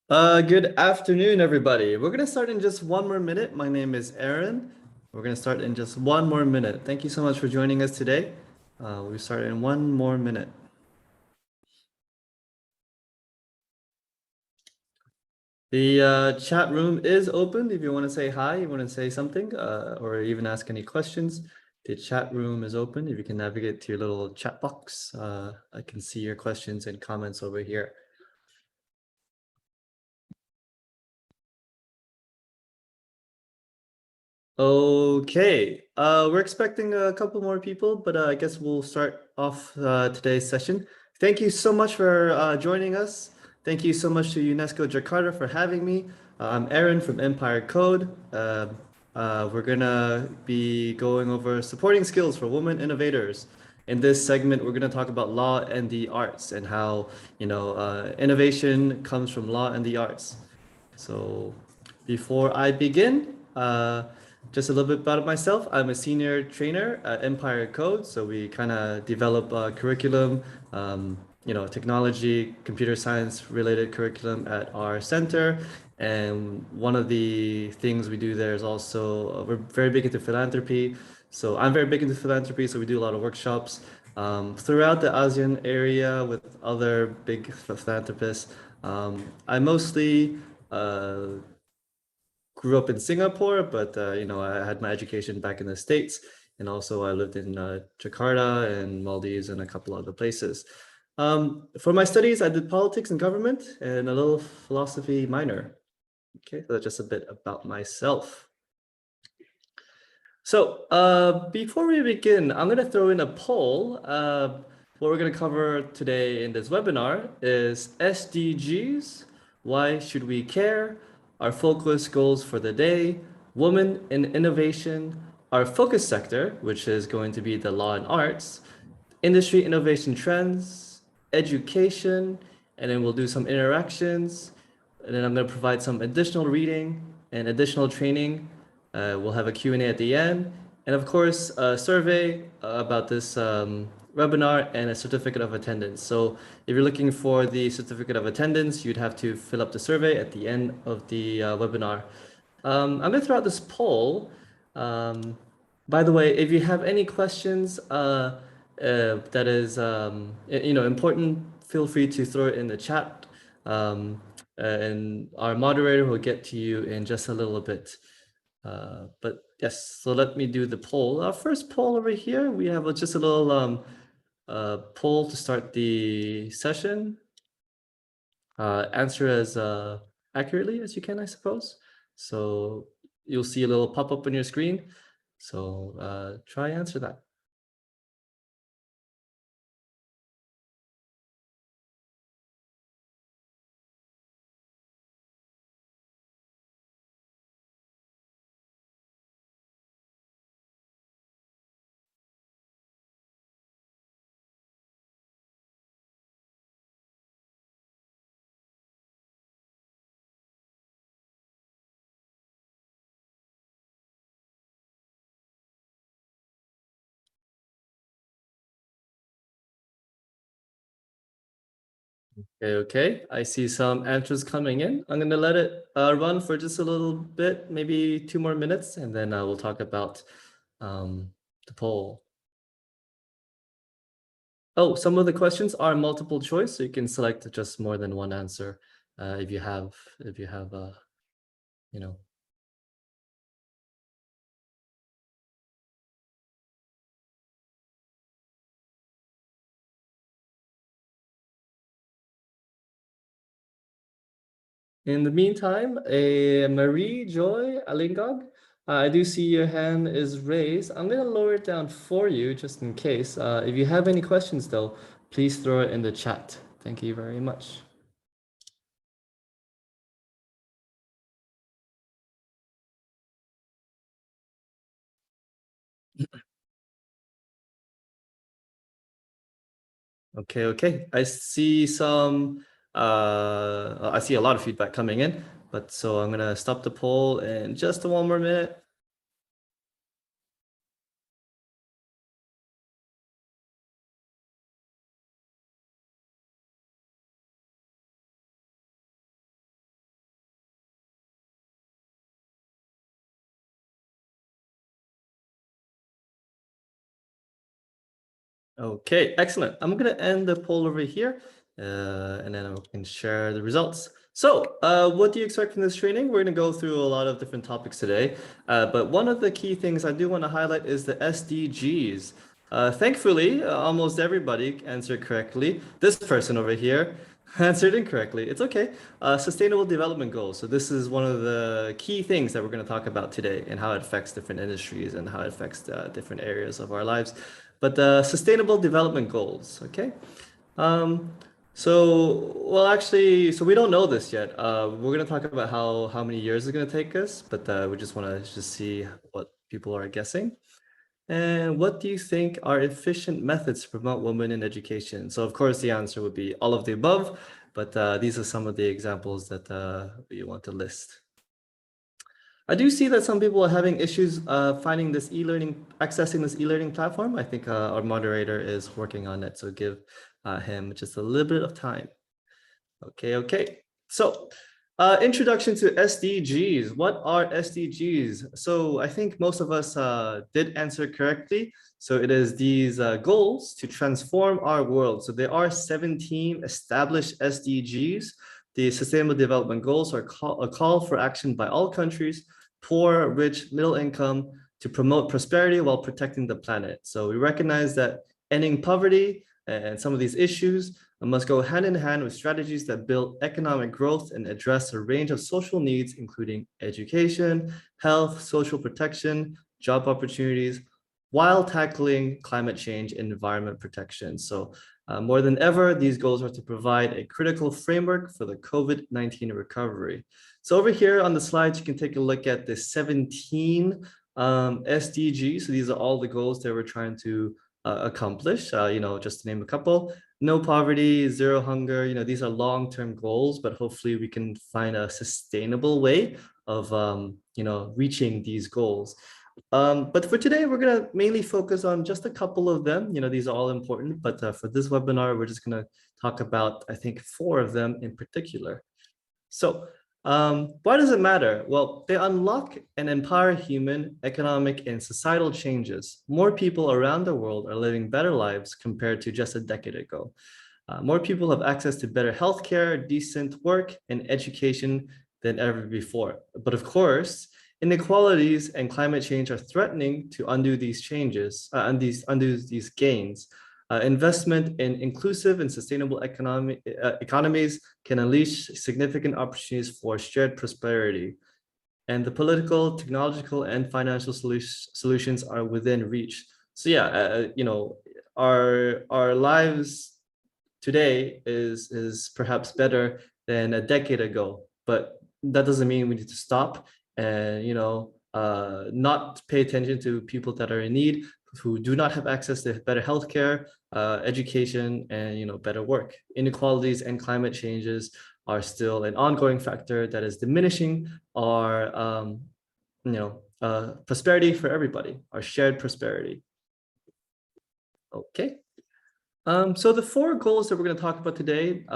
Good afternoon, everybody. We're gonna start in just one more minute. My name is Aaron. We're gonna start in just one more minute. Thank you so much for joining us today. We start in one more minute. The chat room is open if you want to say hi, you want to say something, or even ask any questions. The chat room is open. If you can navigate to your little chat box, I can see your questions and comments over here. Okay, we're expecting a couple more people, but I guess we'll start off today's session. Thank you so much for joining us. Thank you so much to UNESCO Jakarta for having me. I'm Aaron from Empire Code. We're gonna be going over supporting skills for women innovators. In this segment, we're gonna talk about law and the arts and how, innovation comes from law and the arts. So before I begin, just a little bit about myself. I'm a senior trainer at Empire Code. So we kind of develop a curriculum, technology, computer science related curriculum at our center. And one of the things we do there is also, we're very big into philanthropy. So I'm very big into philanthropy. So we do a lot of workshops throughout the ASEAN area with other big philanthropists. I mostly uh, grew up in Singapore, but I had my education back in the States, and also I lived in Jakarta and Maldives and a couple other places. For my studies, I did politics and government and a little philosophy minor. Okay, so that's just a bit about myself. So before we begin, I'm going to throw in a poll. What we're going to cover today in this webinar is SDGs. Why should we care? Our focus goals for the day, women in innovation, our focus sector, which is going to be the law and arts, industry innovation trends, education, and then we'll do some interactions. And then I'm going to provide some additional reading and additional training. We'll have a Q&A at the end. And of course, a survey about this webinar and a certificate of attendance. So if you're looking for the certificate of attendance, you'd have to fill up the survey at the end of the webinar. I'm going to throw out this poll. Um, by the way, if you have any questions that is important, feel free to throw it in the chat, and our moderator will get to you in just a little bit. But yes, so let me do the poll. Our first poll over here, we have just a little poll to start the session. Answer as accurately as you can, I suppose. So you'll see a little pop-up on your screen. So try answer that. Okay, I see some answers coming in. I'm gonna let it run for just a little bit, maybe 2 more minutes, and then we'll talk about the poll. Oh, some of the questions are multiple choice, so you can select just more than one answer if you have, you know. In the meantime, a Marie Joy Alingog, I do see your hand is raised. I'm going to lower it down for you just in case. If you have any questions, though, please throw it in the chat. Thank you very much. Okay. I see I see a lot of feedback coming in, but so I'm going to stop the poll in just 1 more minute. Okay, excellent. I'm going to end the poll over here, and then I can share the results. So, what do you expect from this training? We're going to go through a lot of different topics today, but one of the key things I do want to highlight is the SDGs. Thankfully, almost everybody answered correctly. This person over here answered incorrectly. It's okay. Sustainable Development Goals. So this is one of the key things that we're going to talk about today and how it affects different industries and how it affects different areas of our lives. But the Sustainable Development Goals, okay? Um, well, actually, so we don't know this yet. We're going to talk about how many years it's going to take us, but we just want to just see what people are guessing. And what do you think are efficient methods to promote women in education? So, of course, the answer would be all of the above, but these are some of the examples that we want to list. I do see that some people are having issues finding this accessing this e-learning platform. I think our moderator is working on it, so give him just a little bit of time. Okay. So, introduction to SDGs. What are SDGs? So I think most of us did answer correctly. So it is these goals to transform our world. So there are 17 established SDGs. The Sustainable Development Goals are a call for action by all countries, poor, rich, middle income, to promote prosperity while protecting the planet. So we recognize that ending poverty and some of these issues must go hand in hand with strategies that build economic growth and address a range of social needs, including education, health, social protection, job opportunities, while tackling climate change and environment protection. So more than ever, these goals are to provide a critical framework for the COVID-19 recovery. So over here on the slides, you can take a look at the 17 SDGs. So these are all the goals that we're trying to accomplish, just to name a couple. No poverty, zero hunger, these are long-term goals, but hopefully we can find a sustainable way of, reaching these goals. But for today, we're going to mainly focus on just a couple of them. These are all important, but for this webinar, we're just going to talk about, I think, 4 of them in particular. So why does it matter? Well, they unlock and empower human, economic, and societal changes. More people around the world are living better lives compared to just a decade ago. More people have access to better healthcare, decent work, and education than ever before. But of course, inequalities and climate change are threatening to undo these changes, undo these gains. Investment in inclusive and sustainable economies can unleash significant opportunities for shared prosperity. And the political, technological, and financial solutions are within reach. So yeah, our lives today is perhaps better than a decade ago, but that doesn't mean we need to stop and not pay attention to people that are in need, who do not have access to better healthcare, education, and better work. Inequalities and climate changes are still an ongoing factor that is diminishing our prosperity for everybody, our shared prosperity. Okay. So the 4 goals that we're going to talk about today,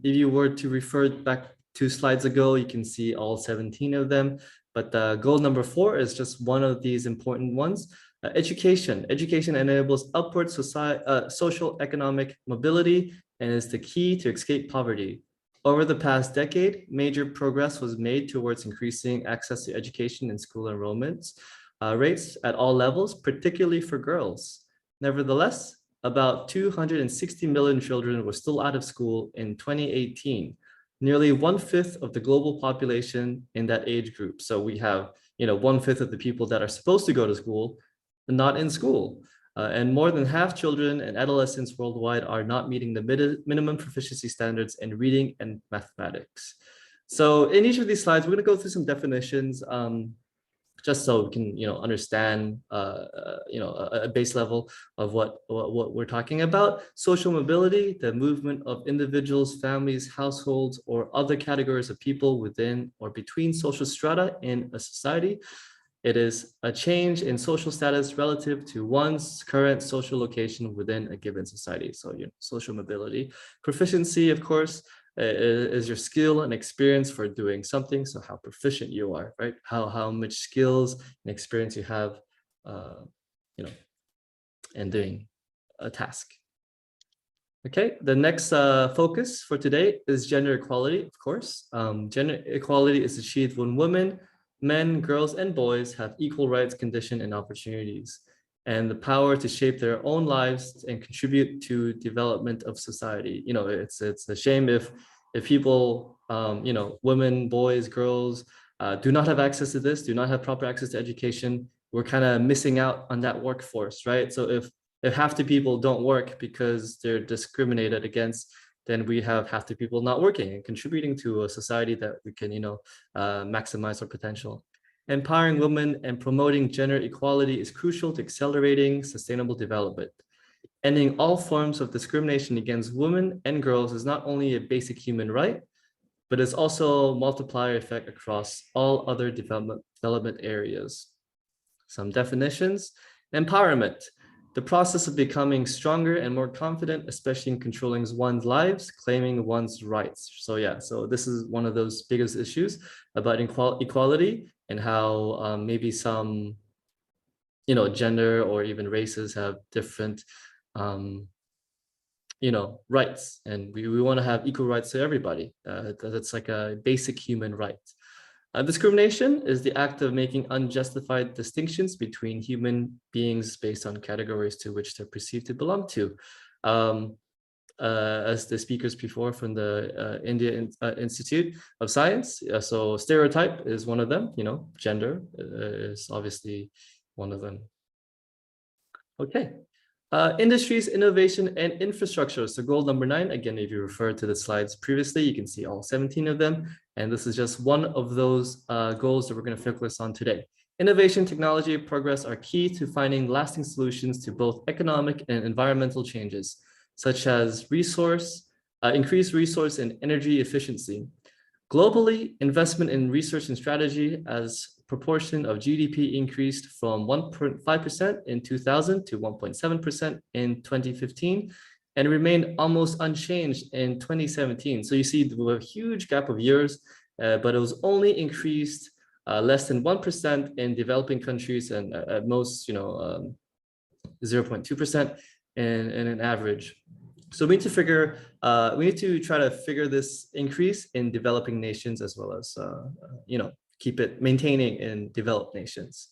if you were to refer back 2 slides ago, you can see all 17 of them. But goal number 4 is just one of these important ones. Education. Education enables upward social economic mobility and is the key to escape poverty. Over the past decade, major progress was made towards increasing access to education and school enrollment rates at all levels, particularly for girls. Nevertheless, about 260 million children were still out of school in 2018, nearly 1/5 of the global population in that age group. So we have, 1/5 of the people that are supposed to go to school, not in school. And more than half children and adolescents worldwide are not meeting the minimum proficiency standards in reading and mathematics. So in each of these slides, we're going to go through some definitions, just so we can understand a base level of what we're talking about. Social mobility, the movement of individuals, families, households, or other categories of people within or between social strata in a society. It is a change in social status relative to one's current social location within a given society. So social mobility. Proficiency, of course, is your skill and experience for doing something. So how proficient you are, right? How much skills and experience you have, in doing task. Okay, the next focus for today is gender equality, of course. Gender equality is achieved when women, men, girls, and boys have equal rights, conditions, and opportunities, and the power to shape their own lives and contribute to development of society. You know, it's a shame if people, you know, women, boys, girls, do not have access to this, do not have proper access to education. We're kind of missing out on that workforce, right? So if half the people don't work because they're discriminated against, then we have half the people not working and contributing to a society that we can, you know, maximize our potential. Empowering women and promoting gender equality is crucial to accelerating sustainable development. Ending all forms of discrimination against women and girls is not only a basic human right, but it's also a multiplier effect across all other development areas. Some definitions: empowerment, the process of becoming stronger and more confident, especially in controlling one's lives, claiming one's rights. So yeah, so this is one of those biggest issues about equality and how maybe some, you know, gender or even races have different, you know, rights, and we want to have equal rights to everybody. That's like a basic human right. Discrimination is the act of making unjustified distinctions between human beings based on categories to which they're perceived to belong to. As the speakers before from the India Institute of Science, so stereotype is one of them, you know, gender is obviously one of them. Okay. Industries, innovation, and infrastructure. So goal number 9, again, if you refer to the slides previously, you can see all 17 of them. And this is just one of those goals that we're going to focus on today. Innovation, technology, progress are key to finding lasting solutions to both economic and environmental changes, such as increased resource and energy efficiency. Globally, investment in research and strategy as proportion of GDP increased from 1.5% in 2000 to 1.7% in 2015 and remained almost unchanged in 2017. So you see a huge gap of years, but it was only increased less than 1% in developing countries and at most, you know, 0.2% in an average. So we need to try to figure this increase in developing nations as well as, you know, keep it maintaining in developed nations.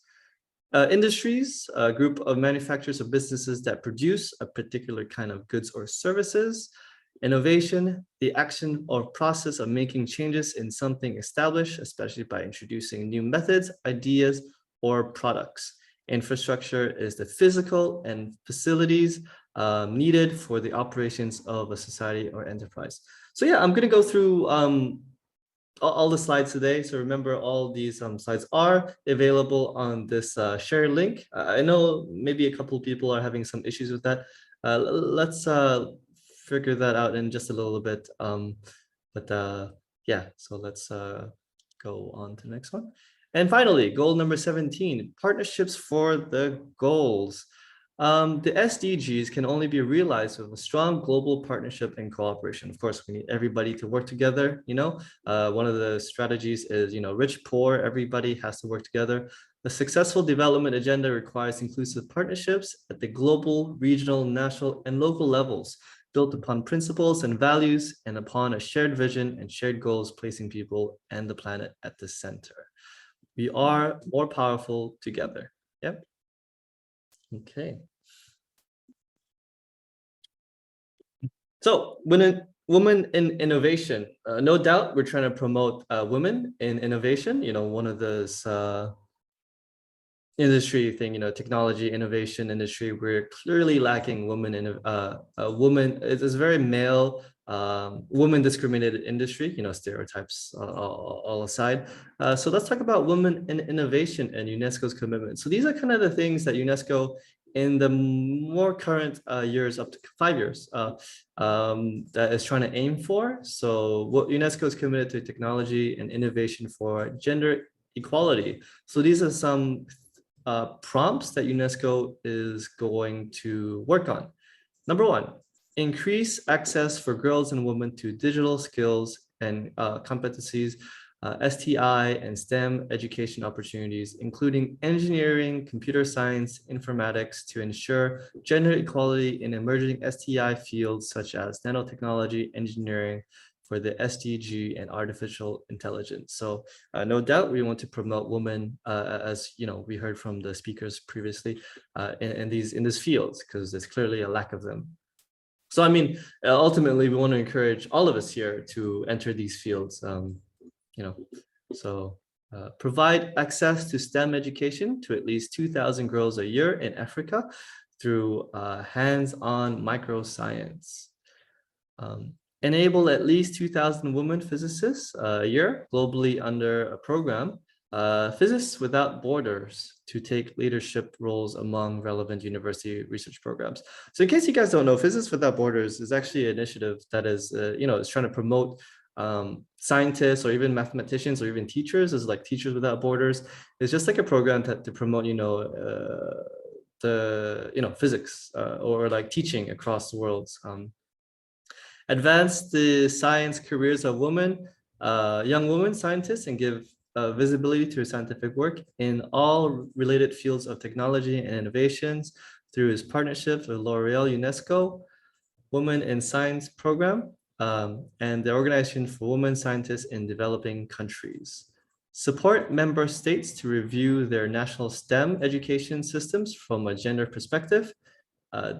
Industries, a group of manufacturers or businesses that produce a particular kind of goods or services. Innovation, the action or process of making changes in something established, especially by introducing new methods, ideas, or products. Infrastructure is the physical and facilities needed for the operations of a society or enterprise. So yeah, I'm going to go through all the slides today. So remember, all these slides are available on this share link. I know maybe a couple of people are having some issues with that. Let's figure that out in just a little bit. Yeah, so let's go on to the next one. And finally, goal number 17, partnerships for the goals. The SDGs can only be realized with a strong global partnership and cooperation. Of course, we need everybody to work together. You know, one of the strategies is, you know, rich, poor, everybody has to work together. The successful development agenda requires inclusive partnerships at the global, regional, national, and local levels, built upon principles and values and upon a shared vision and shared goals, placing people and the planet at the center. We are more powerful together. Yep. Okay. So women in innovation, no doubt we're trying to promote women in innovation. You know, one of those industry thing, you know, technology, innovation industry, we're clearly lacking women in woman. It's a very male, woman discriminated industry, you know, stereotypes all aside. So let's talk about women in innovation and UNESCO's commitment. So these are kind of the things that UNESCO in the more current years, up to 5 years, that is trying to aim for. So what UNESCO is committed to technology and innovation for gender equality. So these are some prompts that UNESCO is going to work on. Number 1, increase access for girls and women to digital skills and competencies. STI and STEM education opportunities, including engineering, computer science, informatics, to ensure gender equality in emerging STI fields such as nanotechnology, engineering, for the SDG and artificial intelligence. So no doubt we want to promote women, as we heard from the speakers previously, in these fields, because there's clearly a lack of them. So I mean, ultimately, we want to encourage all of us here to enter these fields. Provide access to STEM education to at least 2,000 girls a year in Africa through hands-on microscience. Enable at least 2,000 women physicists a year globally under a program, Physicists Without Borders, to take leadership roles among relevant university research programs. So in case you guys don't know, Physicists Without Borders is actually an initiative that is, is trying to promote scientists or even mathematicians or even teachers, as like Teachers Without Borders. It's just like a program to promote, physics or like teaching across the world. Advance the science careers of women, young women scientists, and give visibility to scientific work in all related fields of technology and innovations through his partnerships with L'Oreal, UNESCO, Women in Science program, and the Organization for Women Scientists in Developing Countries. Support member states to review their national STEM education systems from a gender perspective.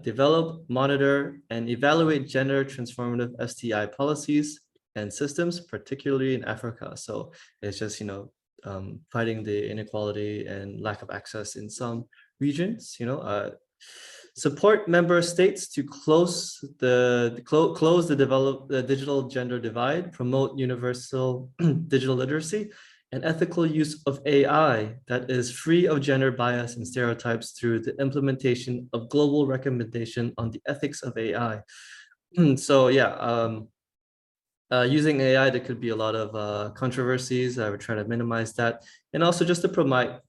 Develop, monitor, and evaluate gender transformative STI policies and systems, particularly in Africa. So it's just, fighting the inequality and lack of access in some regions, support member states to close the digital gender divide, promote universal digital literacy, and ethical use of AI that is free of gender bias and stereotypes through the implementation of global recommendation on the ethics of AI. So yeah, using AI, there could be a lot of controversies. We're trying to minimize that, and also just to promote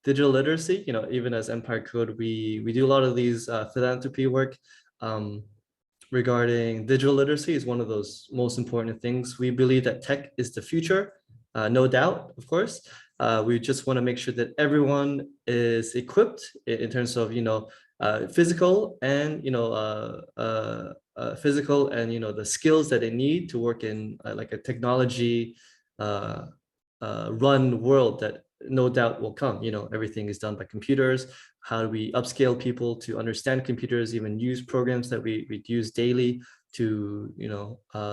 digital literacy. Even as Empire Code, we do a lot of these philanthropy work. Regarding digital literacy is one of those most important things. We believe that tech is the future, no doubt, of course. We just want to make sure that everyone is equipped in terms of, physical and, the skills that they need to work in like a technology run world that no doubt will come. Everything is done by computers. How do we upscale people to understand computers, even use programs that we use daily to,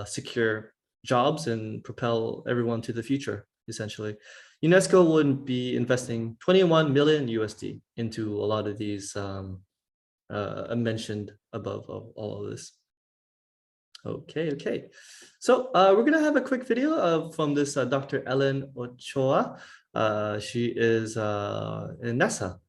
secure jobs and propel everyone to the future, essentially. UNESCO would be investing 21 million USD into a lot of these mentioned above of all of this. Okay. So we're gonna have a quick video from this Dr. Ellen Ochoa. She is in NASA.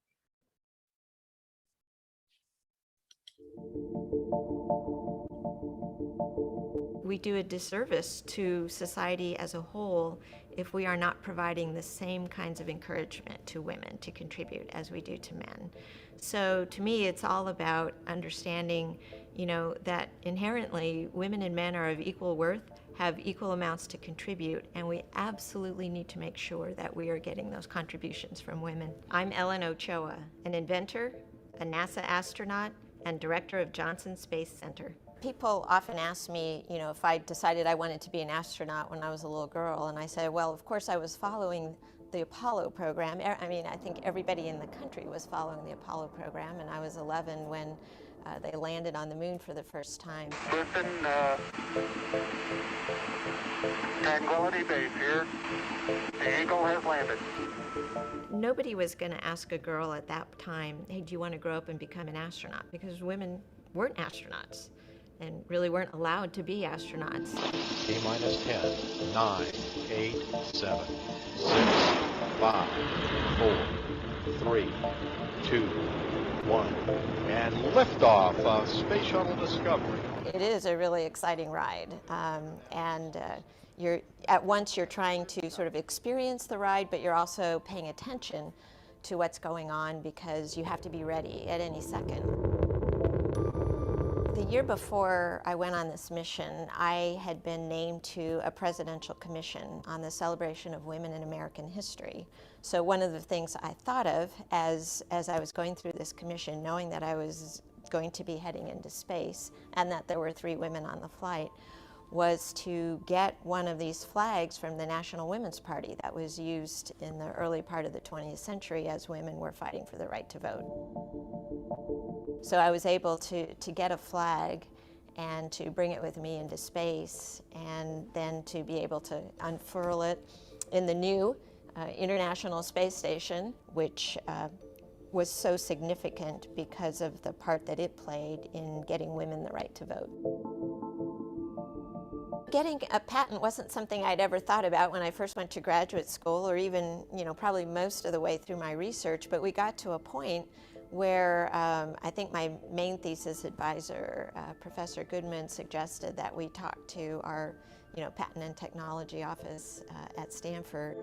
We do a disservice to society as a whole if we are not providing the same kinds of encouragement to women to contribute as we do to men. So to me, it's all about understanding, that inherently women and men are of equal worth, have equal amounts to contribute, and we absolutely need to make sure that we are getting those contributions from women. I'm Ellen Ochoa, an inventor, a NASA astronaut, and director of Johnson Space Center. People often ask me, if I decided I wanted to be an astronaut when I was a little girl, and I say, well, of course I was following the Apollo program. I mean, I think everybody in the country was following the Apollo program, and I was 11 when they landed on the moon for the first time. Listen, Tranquility Base here. The Eagle has landed. Nobody was going to ask a girl at that time, hey, do you want to grow up and become an astronaut? Because women weren't astronauts and really weren't allowed to be astronauts. T-minus 10, 9, 8, 7, 6, 5, 4, 3, 2, 1, and liftoff of Space Shuttle Discovery. It is a really exciting ride, you're at once you're trying to sort of experience the ride, but you're also paying attention to what's going on because you have to be ready at any second. The year before I went on this mission, I had been named to a presidential commission on the celebration of women in American history. So one of the things I thought of as I was going through this commission, knowing that I was going to be heading into space and that there were 3 women on the flight, was to get one of these flags from the National Women's Party that was used in the early part of the 20th century as women were fighting for the right to vote. So I was able to get a flag and to bring it with me into space, and then to be able to unfurl it in the new International Space Station, which was so significant because of the part that it played in getting women the right to vote. Getting a patent wasn't something I'd ever thought about when I first went to graduate school, or even, probably most of the way through my research, but we got to a point where I think my main thesis advisor, Professor Goodman, suggested that we talk to our, patent and technology office at Stanford.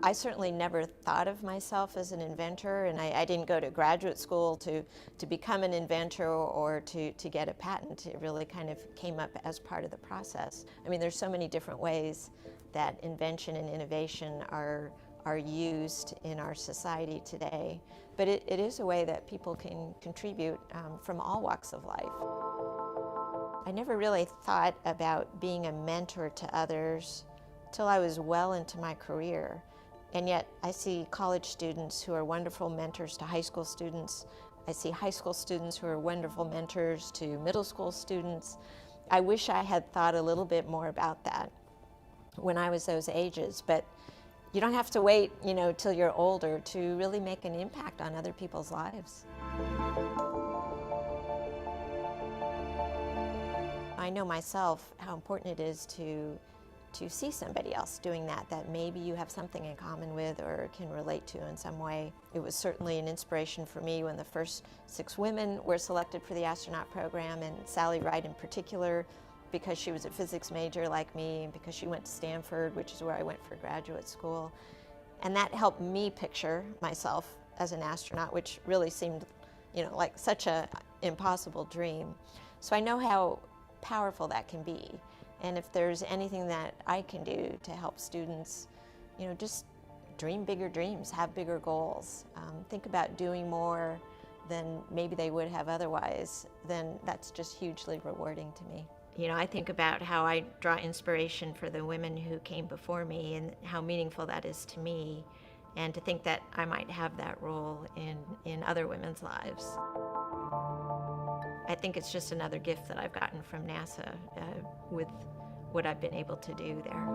I certainly never thought of myself as an inventor, and I didn't go to graduate school to become an inventor or to get a patent. It really kind of came up as part of the process. I mean, there's so many different ways that invention and innovation are used in our society today, but it is a way that people can contribute from all walks of life. I never really thought about being a mentor to others till I was well into my career. And yet I see college students who are wonderful mentors to high school students. I see high school students who are wonderful mentors to middle school students. I wish I had thought a little bit more about that when I was those ages, but you don't have to wait, till you're older to really make an impact on other people's lives. I know myself how important it is to see somebody else doing that maybe you have something in common with or can relate to in some way. It was certainly an inspiration for me when the first 6 women were selected for the astronaut program, and Sally Ride in particular, because she was a physics major like me and because she went to Stanford, which is where I went for graduate school. And that helped me picture myself as an astronaut, which really seemed, like such an impossible dream. So I know how powerful that can be. And if there's anything that I can do to help students, just dream bigger dreams, have bigger goals, think about doing more than maybe they would have otherwise, then that's just hugely rewarding to me. I think about how I draw inspiration for the women who came before me and how meaningful that is to me, and to think that I might have that role in other women's lives. I think it's just another gift that I've gotten from NASA with what I've been able to do there.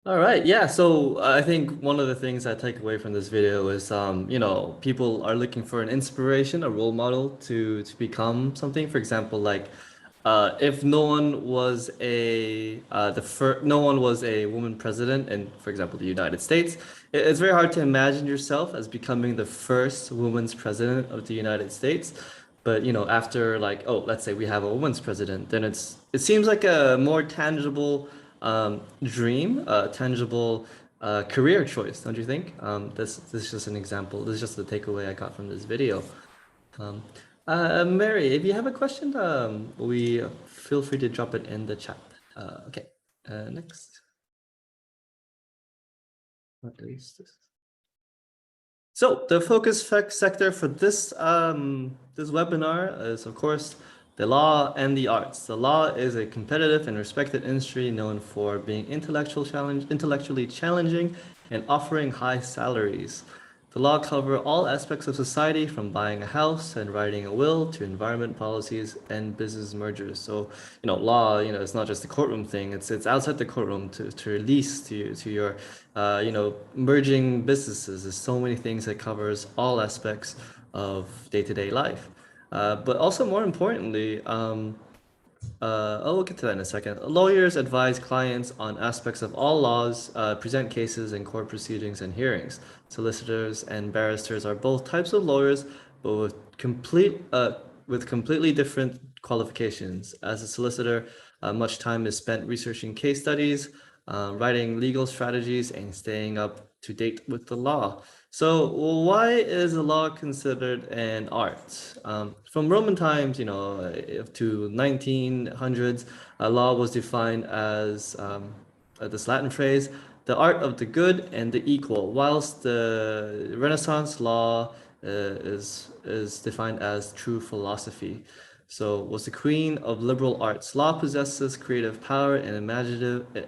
All right, yeah. So I think one of the things I take away from this video is, people are looking for an inspiration, a role model to become something. For example, like if no one was a woman president in, for example, the United States, it's very hard to imagine yourself as becoming the first woman's president of the United States. But after, like, oh, let's say we have a woman's president, then it seems like a more tangible dream, tangible career choice, don't you think? This is just an example. This is just the takeaway I got from this video. Mary, if you have a question, we feel free to drop it in the chat. Okay, next. What is this? So the focus sector for this this webinar is, of course, the law and the arts. The law is a competitive and respected industry known for being intellectually challenging and offering high salaries. The law covers all aspects of society, from buying a house and writing a will to environment policies and business mergers. So, law, it's not just a courtroom thing. It's outside the courtroom to release to your, merging businesses. There's so many things that covers all aspects of day-to-day life. But also, more importantly, we'll get to that in a second. Lawyers advise clients on aspects of all laws, present cases in court proceedings and hearings. Solicitors and barristers are both types of lawyers, but with completely different qualifications. As a solicitor, much time is spent researching case studies, writing legal strategies, and staying up to date with the law. So why is the law considered an art? From Roman times, to 1900s, law was defined as this Latin phrase, the art of the good and the equal, whilst the Renaissance law is defined as true philosophy. So was the queen of liberal arts. Law possesses creative power and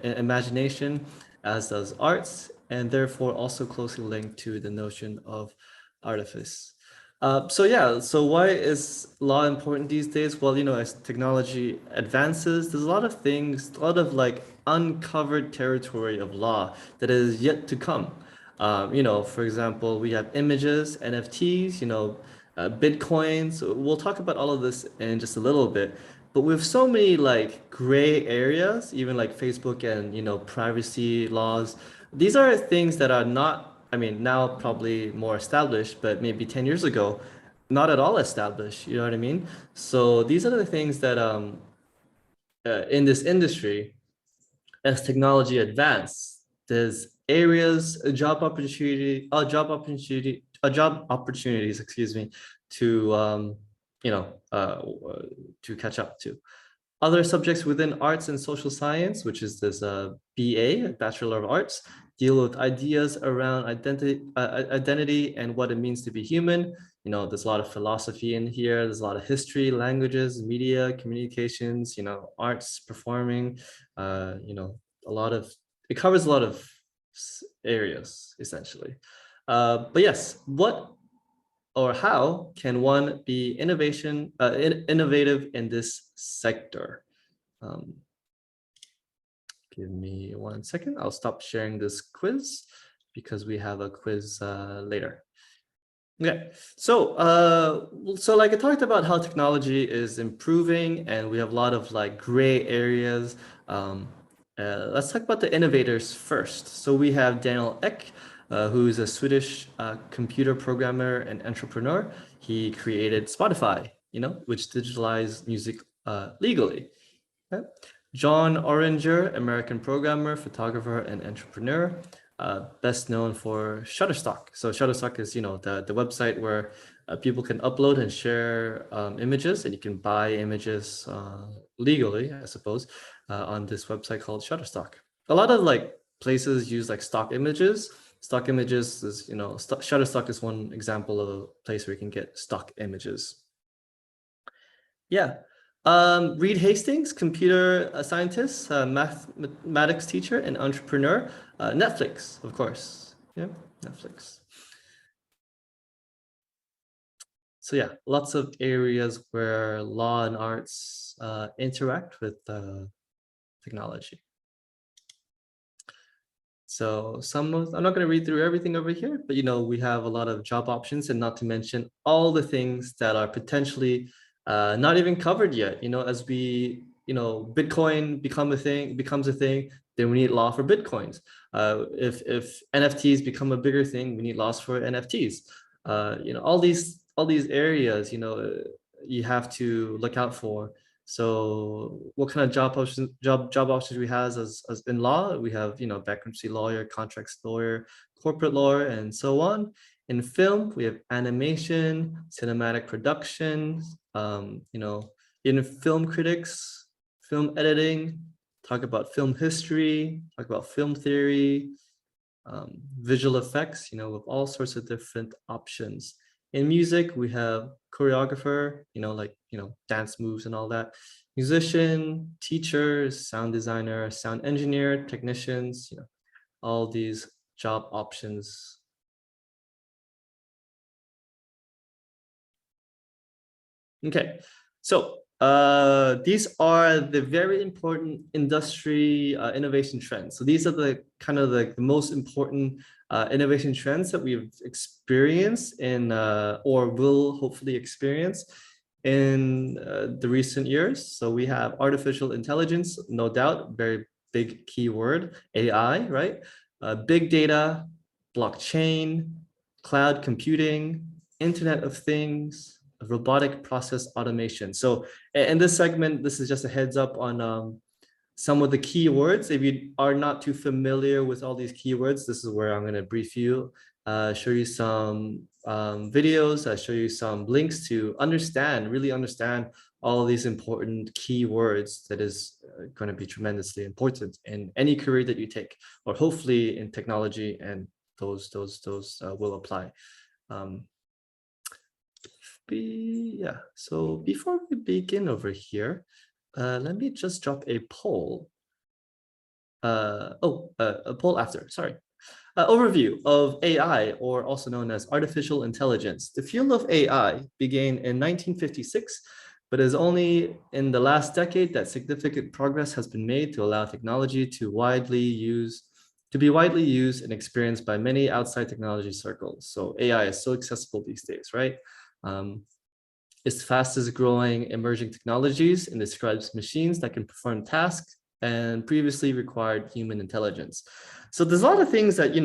imagination, as does arts, and therefore also closely linked to the notion of artifice. So why is law important these days? Well, as technology advances, there's a lot of things, a lot of like uncovered territory of law that is yet to come. For example, we have images, NFTs, Bitcoins. We'll talk about all of this in just a little bit. But with so many like gray areas, even like Facebook and privacy laws, these are things that are not, I mean, now probably more established, but maybe 10 years ago, not at all established. You know what I mean? So these are the things that in this industry, as technology advances, there's areas, job opportunities, excuse me, to to catch up to. Other subjects within arts and social science, which is this BA, Bachelor of Arts, deal with ideas around identity and what it means to be human. There's a lot of philosophy in here. There's a lot of history, languages, media, communications, arts, performing, a lot of, it covers a lot of areas, essentially. But yes, what or how can one be innovative in this sector? Give me 1 second. I'll stop sharing this quiz because we have a quiz later. Okay, so like I talked about how technology is improving and we have a lot of like gray areas. Let's talk about the innovators first. So we have Daniel Ek, who is a Swedish computer programmer and entrepreneur. He created Spotify, which digitalized music legally. Okay. John Oringer, American programmer, photographer, and entrepreneur, best known for Shutterstock. So Shutterstock is, the website where people can upload and share images, and you can buy images legally, I suppose, on this website called Shutterstock. A lot of like places use like stock images. Stock images is, Shutterstock is one example of a place where you can get stock images. Yeah. Reed Hastings, computer scientist, mathematics teacher, and entrepreneur. Netflix, of course. Yeah, Netflix. So yeah, lots of areas where law and arts interact with technology. So I'm not going to read through everything over here, but we have a lot of job options, and not to mention all the things that are potentially not even covered yet. As we, Bitcoin becomes a thing, then we need law for Bitcoins. If NFTs become a bigger thing, we need laws for NFTs. All these areas, you have to look out for. So what kind of job options we have as in law? We have, bankruptcy lawyer, contracts lawyer, corporate lawyer, and so on. In film, we have animation, cinematic production, in film critics, film editing, talk about film history, talk about film theory, visual effects, with all sorts of different options. In music, we have choreographer, dance moves and all that. Musician, teachers, sound designer, sound engineer, technicians, all these job options. Okay, so these are the very important industry innovation trends. So these are the kind of the most important innovation trends that we've experienced in or will hopefully experience in the recent years. So we have artificial intelligence, no doubt, very big keyword, AI, right? Big data, blockchain, cloud computing, Internet of Things, robotic process automation. So in this segment, this is just a heads up on some of the keywords. If you are not too familiar with all these keywords, this is where I'm going to brief you, show you some videos, show you some links to really understand all these important keywords that is going to be tremendously important in any career that you take, or hopefully in technology, and those will apply. Yeah, so before we begin over here, let me just drop a poll. A poll after, sorry. Overview of AI, or also known as artificial intelligence. The field of AI began in 1956, but it is only in the last decade that significant progress has been made to allow technology to be widely used and experienced by many outside technology circles. So AI is so accessible these days, right? It's fastest growing emerging technologies and describes machines that can perform tasks and previously required human intelligence. So there's a lot of things that you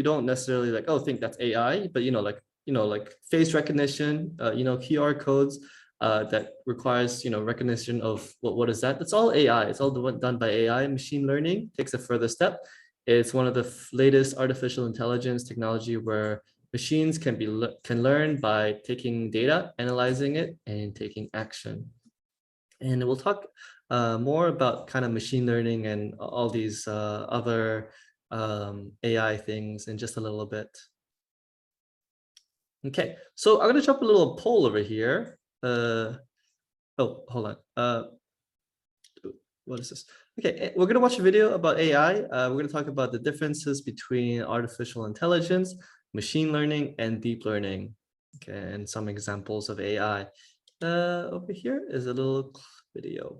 don't necessarily like, oh, think that's AI, but like face recognition, QR codes that requires recognition of what is that? That's all AI. It's all done by AI. Machine learning takes a further step. It's one of the latest artificial intelligence technology where machines can learn by taking data, analyzing it, and taking action. And we'll talk more about kind of machine learning and all these other AI things in just a little bit. Okay, so I'm going to drop a little poll over here. Oh, hold on. What is this? Okay, we're going to watch a video about AI. We're going to talk about the differences between artificial intelligence, machine learning, and deep learning. Okay, and some examples of AI. Over here is a little video.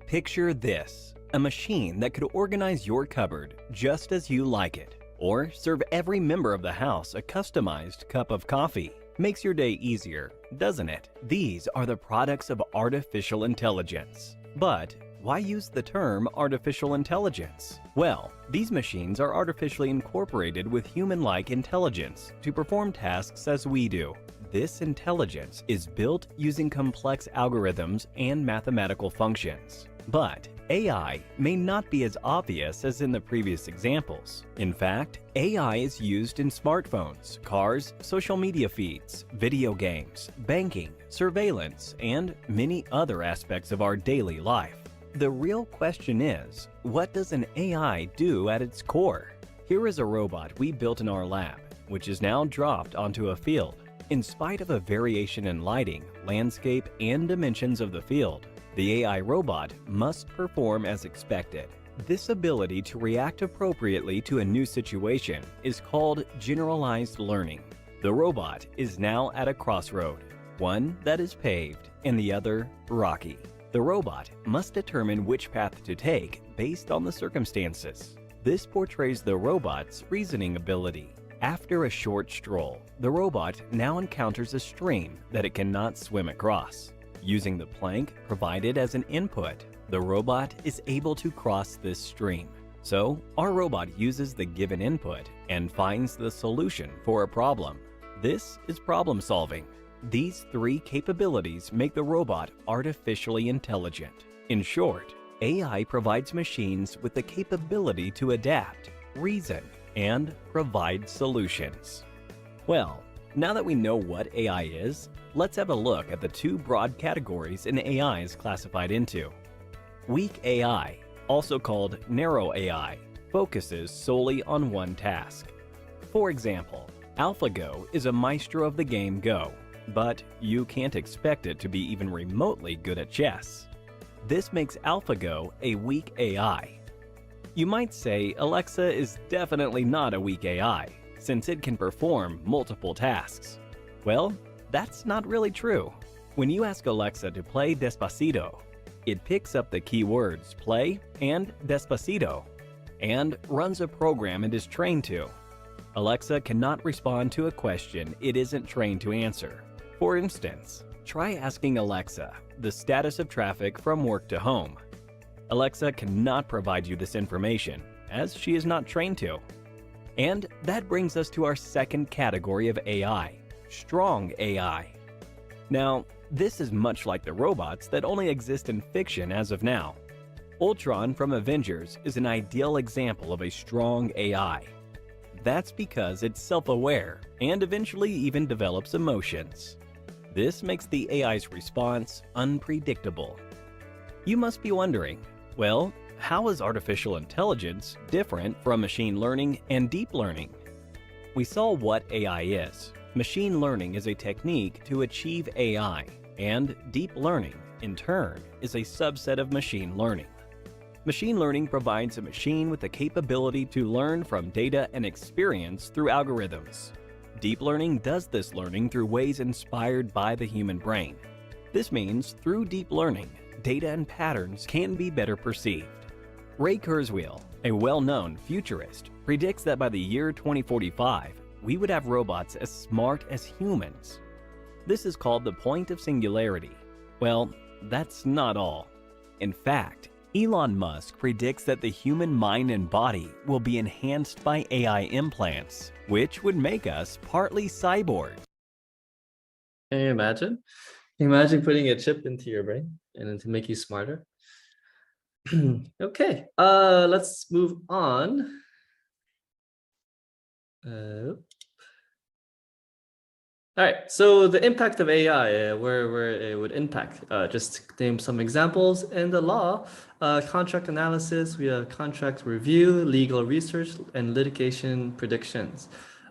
Picture this, a machine that could organize your cupboard just as you like it, or serve every member of the house a customized cup of coffee. Makes your day easier, doesn't it? These are the products of artificial intelligence. But why use the term artificial intelligence? Well, these machines are artificially incorporated with human-like intelligence to perform tasks as we do. This intelligence is built using complex algorithms and mathematical functions. But AI may not be as obvious as in the previous examples. In fact, AI is used in smartphones, cars, social media feeds, video games, banking, surveillance, and many other aspects of our daily life. The real question is, what does an AI do at its core? Here is a robot we built in our lab, which is now dropped onto a field. In spite of a variation in lighting, landscape, and dimensions of the field, the AI robot must perform as expected. This ability to react appropriately to a new situation is called generalized learning. The robot is now at a crossroad, one that is paved and the other rocky. The robot must determine which path to take based on the circumstances. This portrays the robot's reasoning ability. After a short stroll, the robot now encounters a stream that it cannot swim across. Using the plank provided as an input, the robot is able to cross this stream. So, our robot uses the given input and finds the solution for a problem. This is problem solving. These three capabilities make the robot artificially intelligent. In short, AI provides machines with the capability to adapt, reason, and provide solutions. Well, now that we know what AI is, let's have a look at the two broad categories an AI is classified into. Weak AI, also called narrow AI, focuses solely on one task. For example, AlphaGo is a maestro of the game Go, but you can't expect it to be even remotely good at chess. This makes AlphaGo a weak AI. You might say Alexa is definitely not a weak AI, since it can perform multiple tasks. Well, that's not really true. When you ask Alexa to play Despacito, it picks up the keywords play and Despacito, and runs a program it is trained to. Alexa cannot respond to a question it isn't trained to answer. For instance, try asking Alexa the status of traffic from work to home. Alexa cannot provide you this information, as she is not trained to. And that brings us to our second category of AI, strong AI. Now, this is much like the robots that only exist in fiction as of now. Ultron from Avengers is an ideal example of a strong AI. That's because it's self-aware and eventually even develops emotions. This makes the AI's response unpredictable. You must be wondering, well, how is artificial intelligence different from machine learning and deep learning? We saw what AI is. Machine learning is a technique to achieve AI, and deep learning, in turn, is a subset of machine learning. Machine learning provides a machine with the capability to learn from data and experience through algorithms. Deep learning does this learning through ways inspired by the human brain. This means through deep learning, data and patterns can be better perceived. Ray Kurzweil, a well-known futurist, predicts that by the year 2045, we would have robots as smart as humans. This is called the point of singularity. Well, that's not all. In fact, Elon Musk predicts that the human mind and body will be enhanced by AI implants, which would make us partly cyborgs. Can you imagine? Can you imagine putting a chip into your brain and then to make you smarter? Okay, let's move on. All right, so the impact of AI, where it would impact, just to name some examples. In the law, contract analysis, we have contract review, legal research, and litigation predictions.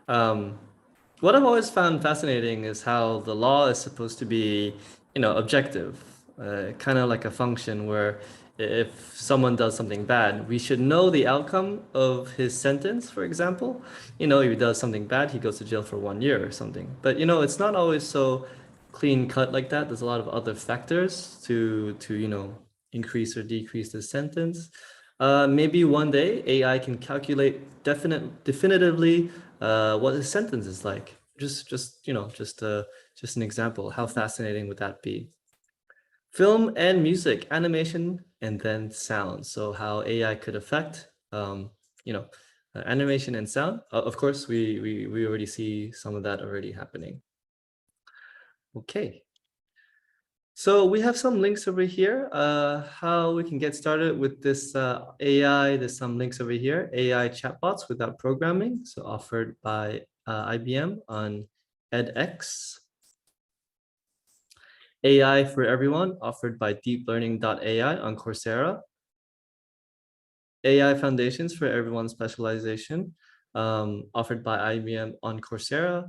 What I've always found fascinating is how the law is supposed to be, objective, kind of like a function where if someone does something bad, we should know the outcome of his sentence, for example. If he does something bad, he goes to jail for 1 year or something. But, it's not always so clean cut like that. There's a lot of other factors to increase or decrease the sentence. Maybe one day AI can calculate definitively what his sentence is like. Just an example. How fascinating would that be? Film and music, animation, and then sound. So how AI could affect, animation and sound. Of course, we already see some of that already happening. Okay. So we have some links over here, how we can get started with this AI. There's some links over here, AI chatbots without programming. So offered by IBM on edX. AI for Everyone, offered by deeplearning.ai on Coursera. AI Foundations for Everyone Specialization, offered by IBM on Coursera.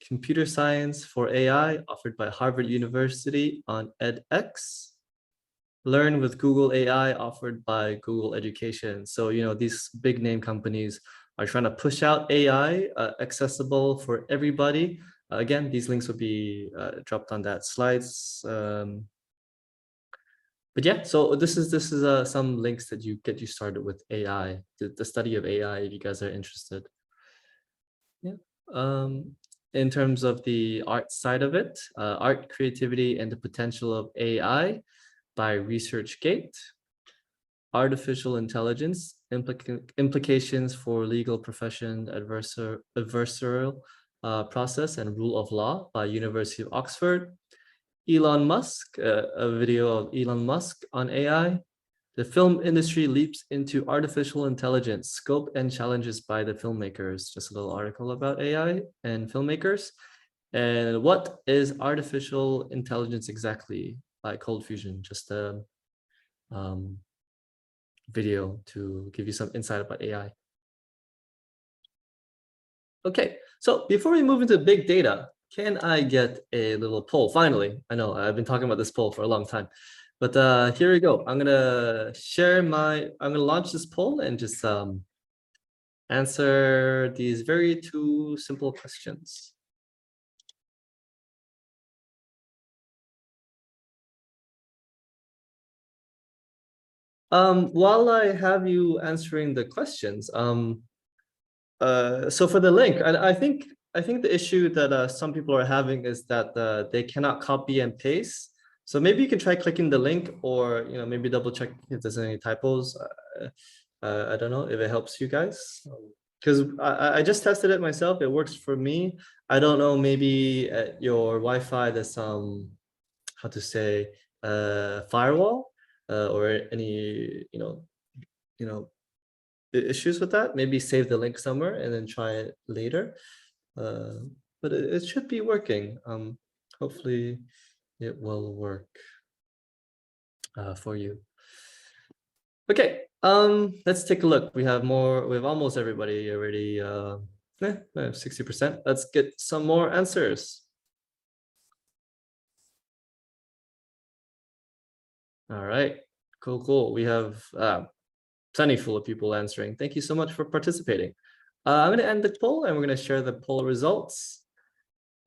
Computer Science for AI, offered by Harvard University on edX. Learn with Google AI, offered by Google Education. So, these big name companies are trying to push out AI accessible for everybody. Again, these links will be dropped on that slides. But yeah, so this is some links that get you started with AI, the study of AI, if you guys are interested. Yeah. In terms of the art side of it, art, creativity, and the potential of AI by ResearchGate. Artificial intelligence, implications for legal profession, adversarial process and rule of law by University of Oxford. Elon Musk, a video of Elon Musk on AI. The film industry leaps into artificial intelligence, scope and challenges by the filmmakers. Just a little article about AI and filmmakers. And what is artificial intelligence exactly by Cold Fusion? Just a video to give you some insight about AI. Okay, so before we move into big data, can I get a little poll? Finally, I know I've been talking about this poll for a long time, but here we go. I'm gonna launch this poll and just answer these very two simple questions. While I have you answering the questions, so for the link, I think the issue that some people are having is that they cannot copy and paste. So maybe you can try clicking the link, or maybe double check if there's any typos. I don't know if it helps you guys. because I just tested it myself. It works for me. I don't know, maybe at your Wi-Fi there's some, how to say, firewall or any, issues with that. Maybe save the link somewhere and then try it later. But it should be working. Hopefully it will work for you. Okay, let's take a look. We have almost everybody already, 60%. Let's get some more answers. All right, cool. We have plenty full of people answering. Thank you so much for participating. I'm going to end the poll and we're going to share the poll results.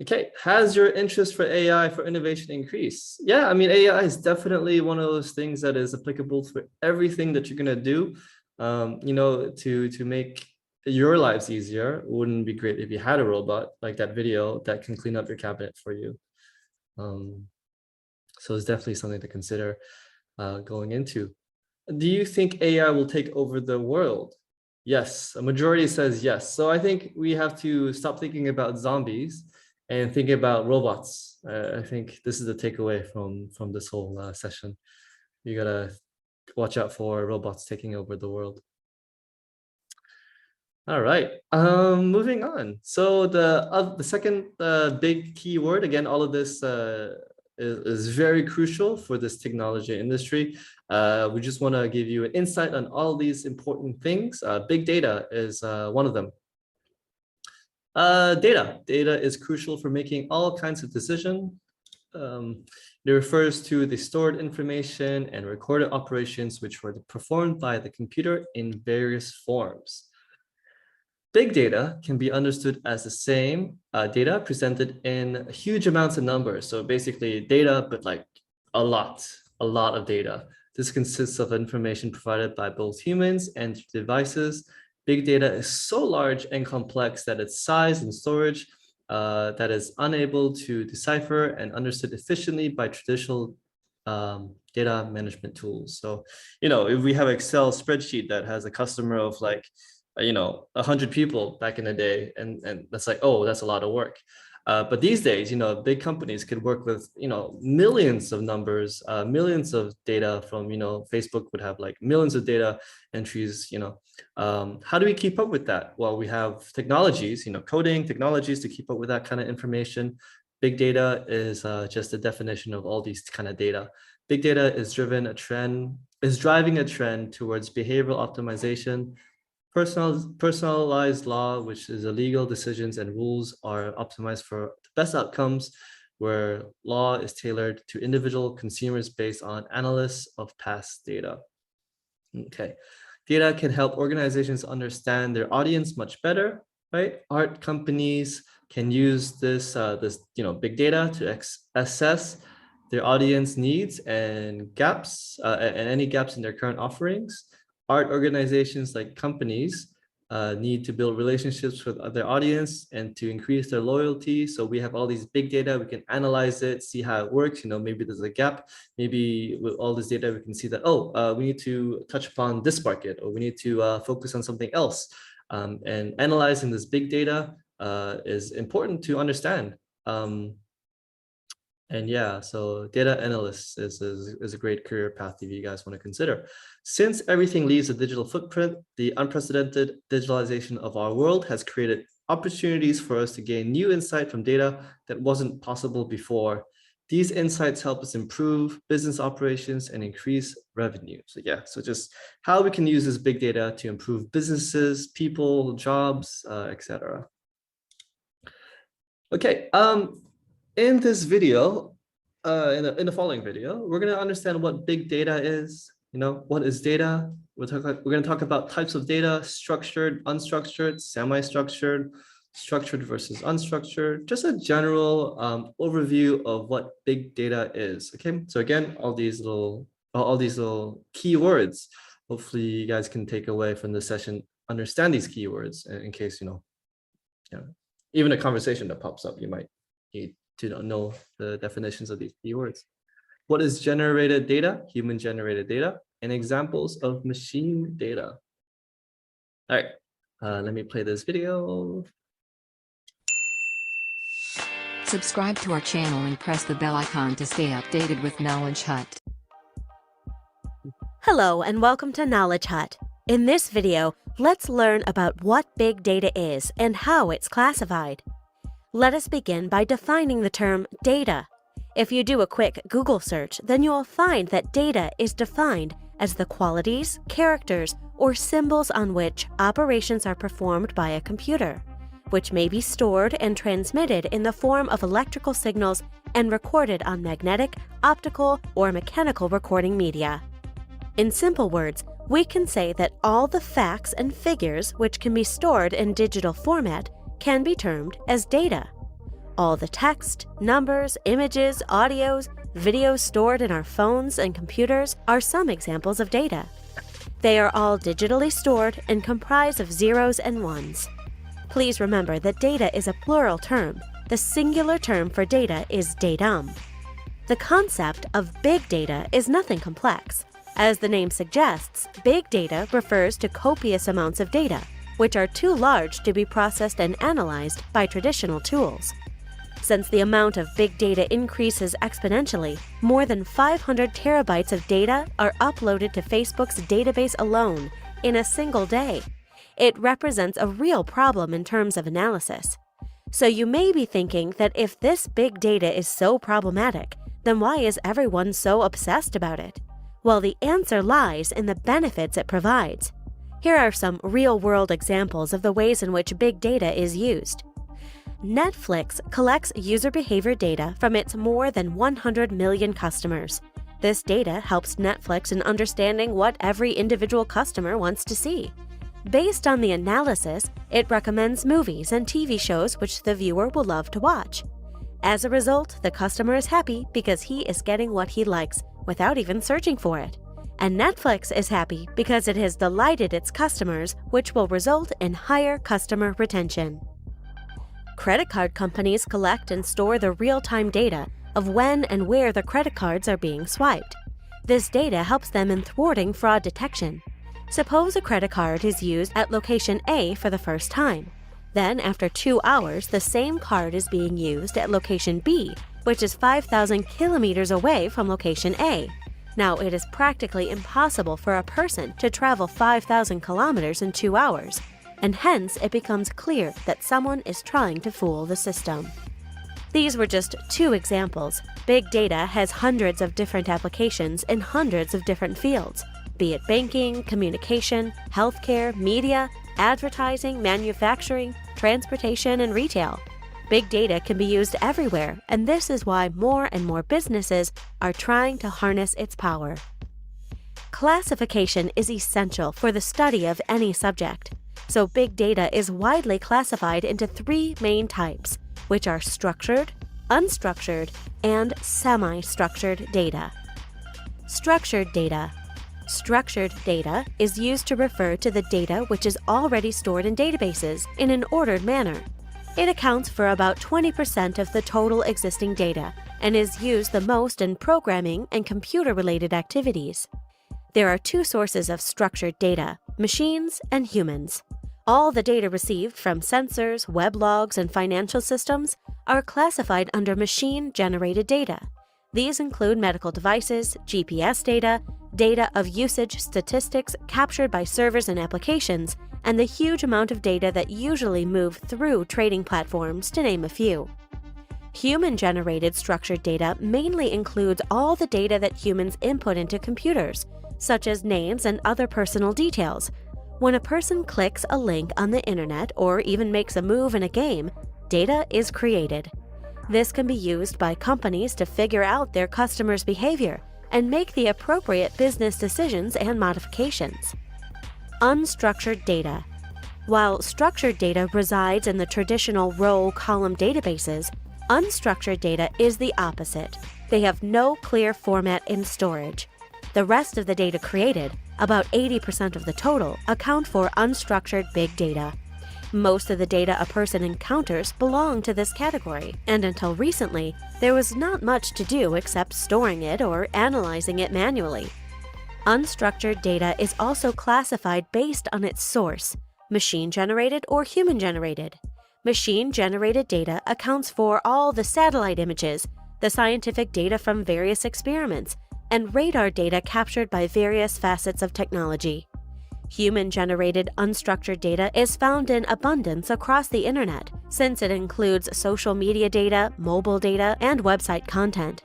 Okay, has your interest for AI for innovation increased? Yeah, I mean, AI is definitely one of those things that is applicable for everything that you're going to do. To make your lives easier, wouldn't be great if you had a robot like that video that can clean up your cabinet for you. So it's definitely something to consider going into. Do you think AI will take over the world? Yes, a majority says yes. So I think we have to stop thinking about zombies and thinking about robots. I think this is the takeaway from this whole session. You gotta watch out for robots taking over the world. All right, moving on. So the second big keyword, again, all of this is very crucial for this technology industry. We just want to give you an insight on all these important things. Big data is one of them. Data is crucial for making all kinds of decisions. It refers to the stored information and recorded operations which were performed by the computer in various forms. Big data can be understood as the same data presented in huge amounts of numbers. So basically data, but like a lot of data. This consists of information provided by both humans and devices. Big data is so large and complex that its size and storage that is unable to decipher and understood efficiently by traditional data management tools. So, if we have an Excel spreadsheet that has a customer of like, 100 people back in the day, and that's like, oh, that's a lot of work. But these days, big companies could work with, millions of numbers, millions of data from, Facebook would have like millions of data entries, how do we keep up with that? Well, we have technologies, coding technologies to keep up with that kind of information. Big data is just a definition of all these kind of data. Big data is driving a trend towards behavioral optimization. Personalized law, which is illegal decisions and rules, are optimized for the best outcomes, where law is tailored to individual consumers based on analysis of past data. Okay, data can help organizations understand their audience much better, right? Art companies can use this big data to assess their audience needs and gaps and any gaps in their current offerings. Art organizations like companies need to build relationships with their audience and to increase their loyalty. So we have all these big data, we can analyze it, see how it works. Maybe there's a gap. Maybe with all this data, we can see that, we need to touch upon this market, or we need to focus on something else. And analyzing this big data is important to understand. And yeah, so data analyst is a great career path if you guys want to consider. Since everything leaves a digital footprint, the unprecedented digitalization of our world has created opportunities for us to gain new insight from data that wasn't possible before. These insights help us improve business operations and increase revenue. So yeah, so just how we can use this big data to improve businesses, people, jobs, etc. Okay. In this video, in the following video, we're going to understand what big data is. What is data? We're going to talk about types of data: structured, unstructured, semi-structured, structured versus unstructured. Just a general overview of what big data is. Okay, so again, all these little keywords. Hopefully, you guys can take away from this session, understand these keywords in case even a conversation that pops up, you might need to know the definitions of these keywords. What is generated data? Human-generated data, and examples of machine data. All right, Let me play this video. Subscribe to our channel and press the bell icon to stay updated with Knowledge Hut. Hello and welcome to Knowledge Hut. In this video, let's learn about what big data is and how it's classified. Let us begin by defining the term data. If you do a quick Google search, then you will find that data is defined as the qualities, characters, or symbols on which operations are performed by a computer, which may be stored and transmitted in the form of electrical signals and recorded on magnetic, optical, or mechanical recording media. In simple words, we can say that all the facts and figures which can be stored in digital format can be termed as data. All the text, numbers, images, audios, videos stored in our phones and computers are some examples of data. They are all digitally stored and comprised of zeros and ones. Please remember that data is a plural term. The singular term for data is datum. The concept of big data is nothing complex. As the name suggests, big data refers to copious amounts of data, which are too large to be processed and analyzed by traditional tools. Since the amount of big data increases exponentially, more than 500 terabytes of data are uploaded to Facebook's database alone in a single day. It represents a real problem in terms of analysis. So you may be thinking that if this big data is so problematic, then why is everyone so obsessed about it? Well, the answer lies in the benefits it provides. Here are some real-world examples of the ways in which big data is used. Netflix collects user behavior data from its more than 100 million customers. This data helps Netflix in understanding what every individual customer wants to see. Based on the analysis, it recommends movies and TV shows which the viewer will love to watch. As a result, the customer is happy because he is getting what he likes without even searching for it. And Netflix is happy because it has delighted its customers, which will result in higher customer retention. Credit card companies collect and store the real-time data of when and where the credit cards are being swiped. This data helps them in thwarting fraud detection. Suppose a credit card is used at location A for the first time. Then, after 2 hours, the same card is being used at location B, which is 5,000 kilometers away from location A. Now, it is practically impossible for a person to travel 5,000 kilometers in 2 hours, and hence it becomes clear that someone is trying to fool the system. These were just two examples. Big data has hundreds of different applications in hundreds of different fields, be it banking, communication, healthcare, media, advertising, manufacturing, transportation, and retail. Big data can be used everywhere, and this is why more and more businesses are trying to harness its power. Classification is essential for the study of any subject. So big data is widely classified into three main types, which are structured, unstructured, and semi-structured data. Structured data. Structured data is used to refer to the data which is already stored in databases in an ordered manner. It accounts for about 20% of the total existing data and is used the most in programming and computer-related activities. There are two sources of structured data: machines and humans. All the data received from sensors, web logs, and financial systems are classified under machine-generated data. These include medical devices, GPS data, data of usage statistics captured by servers and applications, and the huge amount of data that usually move through trading platforms, to name a few. Human-generated structured data mainly includes all the data that humans input into computers, such as names and other personal details. When a person clicks a link on the internet or even makes a move in a game, data is created. This can be used by companies to figure out their customers' behavior and make the appropriate business decisions and modifications. Unstructured data. While structured data resides in the traditional row-column databases, unstructured data is the opposite. They have no clear format in storage. The rest of the data created, about 80% of the total, account for unstructured big data. Most of the data a person encounters belong to this category, and until recently, there was not much to do except storing it or analyzing it manually. Unstructured data is also classified based on its source. machine-generated or human-generated. Machine-generated data accounts for all the satellite images, the scientific data from various experiments, and radar data captured by various facets of technology. Human-generated unstructured data is found in abundance across the internet, since it includes social media data, mobile data, and website content.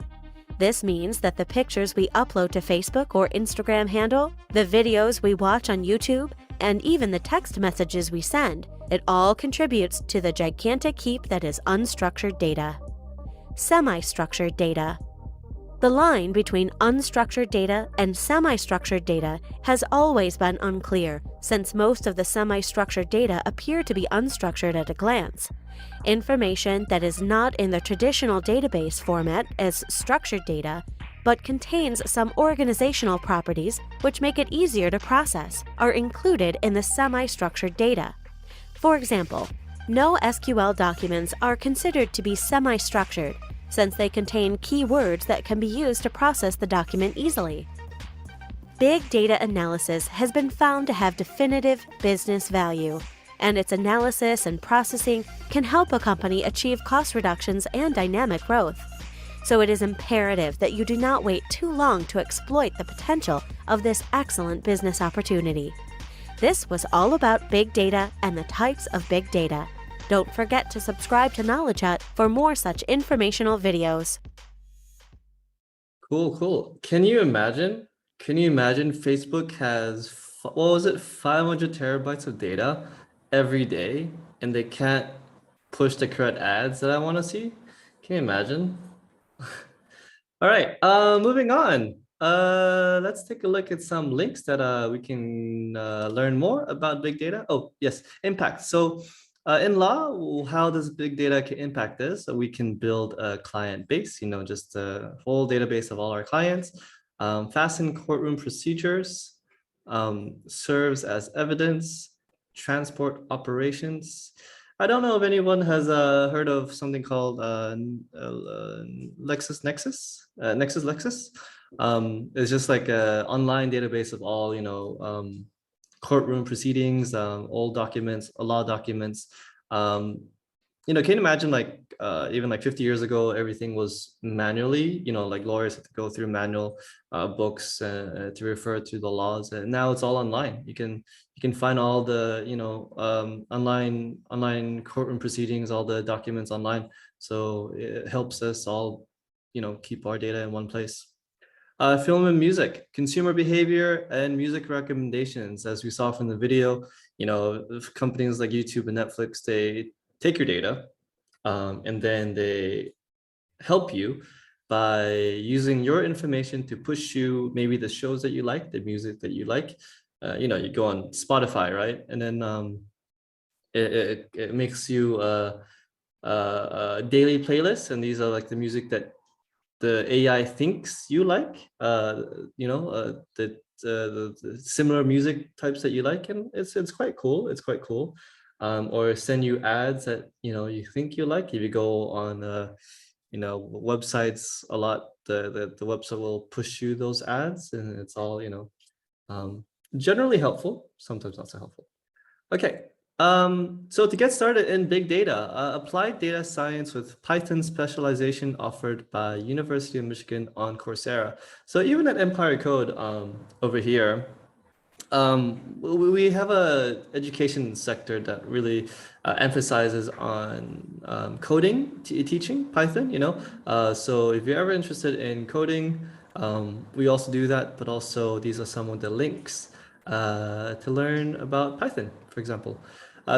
This means that the pictures we upload to Facebook or Instagram handle, the videos we watch on YouTube, and even the text messages we send, it all contributes to the gigantic heap that is unstructured data. Semi-structured data. The line between unstructured data and semi-structured data has always been unclear, since most of the semi-structured data appear to be unstructured at a glance. Information that is not in the traditional database format as structured data, but contains some organizational properties which make it easier to process, are included in the semi-structured data. For example, no SQL documents are considered to be semi-structured, since they contain keywords that can be used to process the document easily. Big data analysis has been found to have definitive business value, and its analysis and processing can help a company achieve cost reductions and dynamic growth. So it is imperative that you do not wait too long to exploit the potential of this excellent business opportunity. This was all about big data and the types of big data. Don't forget to subscribe to Knowledge Hut for more such informational videos. Cool. Can you imagine Facebook has, what was it, 500 terabytes of data every day, and they can't push the correct ads that I want to see? Can you imagine? All right, moving on. Let's take a look at some links that we can learn more about big data. Oh, yes, impact. So in law, how does big data can impact this? So we can build a client base, just a whole database of all our clients. Fasten courtroom procedures, serves as evidence, transport operations. I don't know if anyone has heard of something called LexisNexis. Lexis. It's just like an online database of all, courtroom proceedings, all documents, a lot of documents. Can you imagine even 50 years ago, everything was manually, like lawyers had to go through manual books to refer to the laws, and now it's all online. You can find all the, online courtroom proceedings, all the documents online. So it helps us all, keep our data in one place. Film and music, consumer behavior and music recommendations. As we saw from the video, companies like YouTube and Netflix, they take your data and then they help you by using your information to push you maybe the shows that you like, the music that you like. You go on Spotify, right? And then it makes you a daily playlist, and these are like the music that the AI thinks you like, the similar music types that you like, and it's quite cool. It's quite cool. Or send you ads that you think you like. If you go on websites a lot, the website will push you those ads, and it's all generally helpful, sometimes not so helpful. Okay. So to get started in big data, applied data science with Python specialization offered by University of Michigan on Coursera. So even at Empire Code over here, we have a education sector that really emphasizes on coding, teaching Python, so if you're ever interested in coding, we also do that, but also these are some of the links to learn about Python, for example.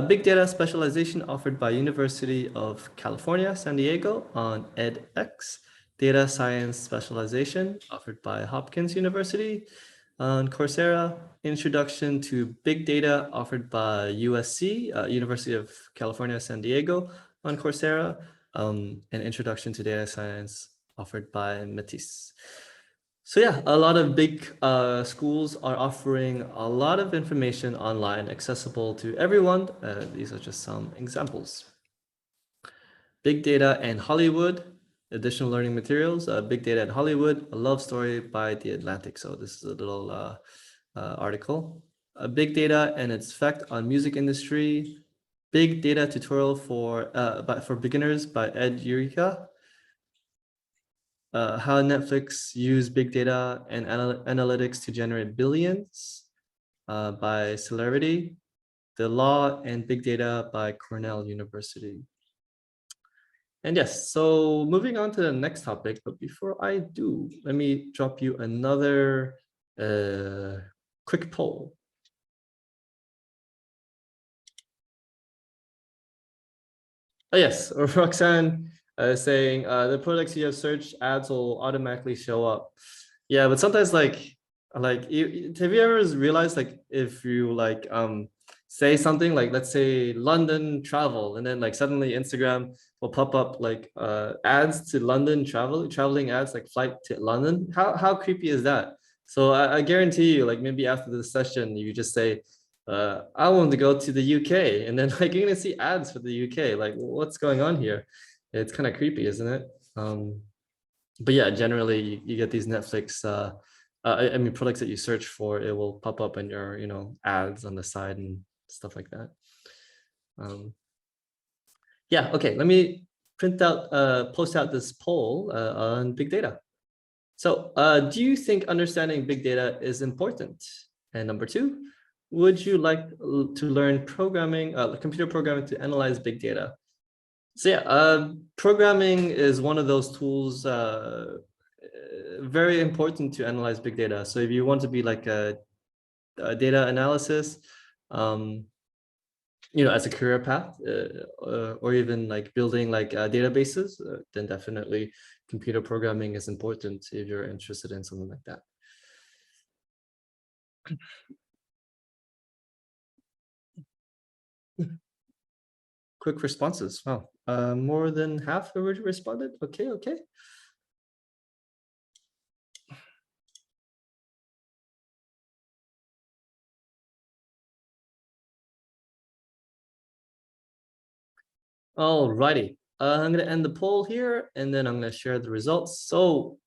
Big data specialization offered by University of California, San Diego on edX. Data science specialization offered by Hopkins University on Coursera. Introduction to big data offered by USC, University of California, San Diego on Coursera. And introduction to data science offered by Matisse. So yeah, a lot of big schools are offering a lot of information online, accessible to everyone. These are just some examples. Big data and Hollywood, additional learning materials. Big data and Hollywood, a love story by The Atlantic. So this is a little article. Big data and its effect on music industry, big data tutorial for beginners by Ed Eureka, how Netflix use big data and analytics to generate billions by Celerity, the law and big data by Cornell University. And yes, so moving on to the next topic, but before I do, let me drop you another quick poll. Oh yes, or Roxanne saying the products you have searched ads will automatically show up. Yeah, but sometimes have you ever realized like if you say something like, let's say London travel, and then like suddenly Instagram will pop up like ads to London traveling ads like flight to London. How creepy is that? So I guarantee you, like maybe after this session, you just say, I want to go to the UK, and then like you're gonna see ads for the UK. Like, what's going on here? It's kind of creepy, isn't it? But yeah, generally you get these Netflix. I mean, products that you search for, it will pop up in your ads on the side and stuff like that. Yeah, okay. Let me post out this poll on big data. So, do you think understanding big data is important? And number two, would you like to learn programming, computer programming to analyze big data? So yeah, programming is one of those tools very important to analyze big data. So if you want to be like a data analysis, as a career path, or even like building like databases, then definitely computer programming is important if you're interested in something like that. Quick responses. Wow, more than half already responded. Okay. Alrighty, I'm gonna end the poll here, and then I'm gonna share the results. So,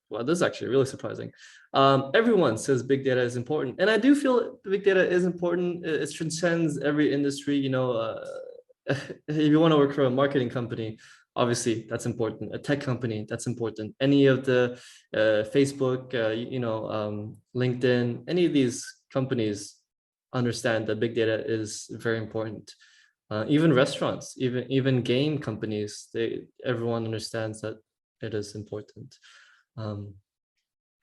well, this is actually really surprising. Everyone says big data is important, and I do feel big data is important. It transcends every industry. If you want to work for a marketing company, obviously that's important. A tech company, that's important. Any of the Facebook, LinkedIn, any of these companies understand that big data is very important. Even restaurants, even game companies, everyone understands that it is important.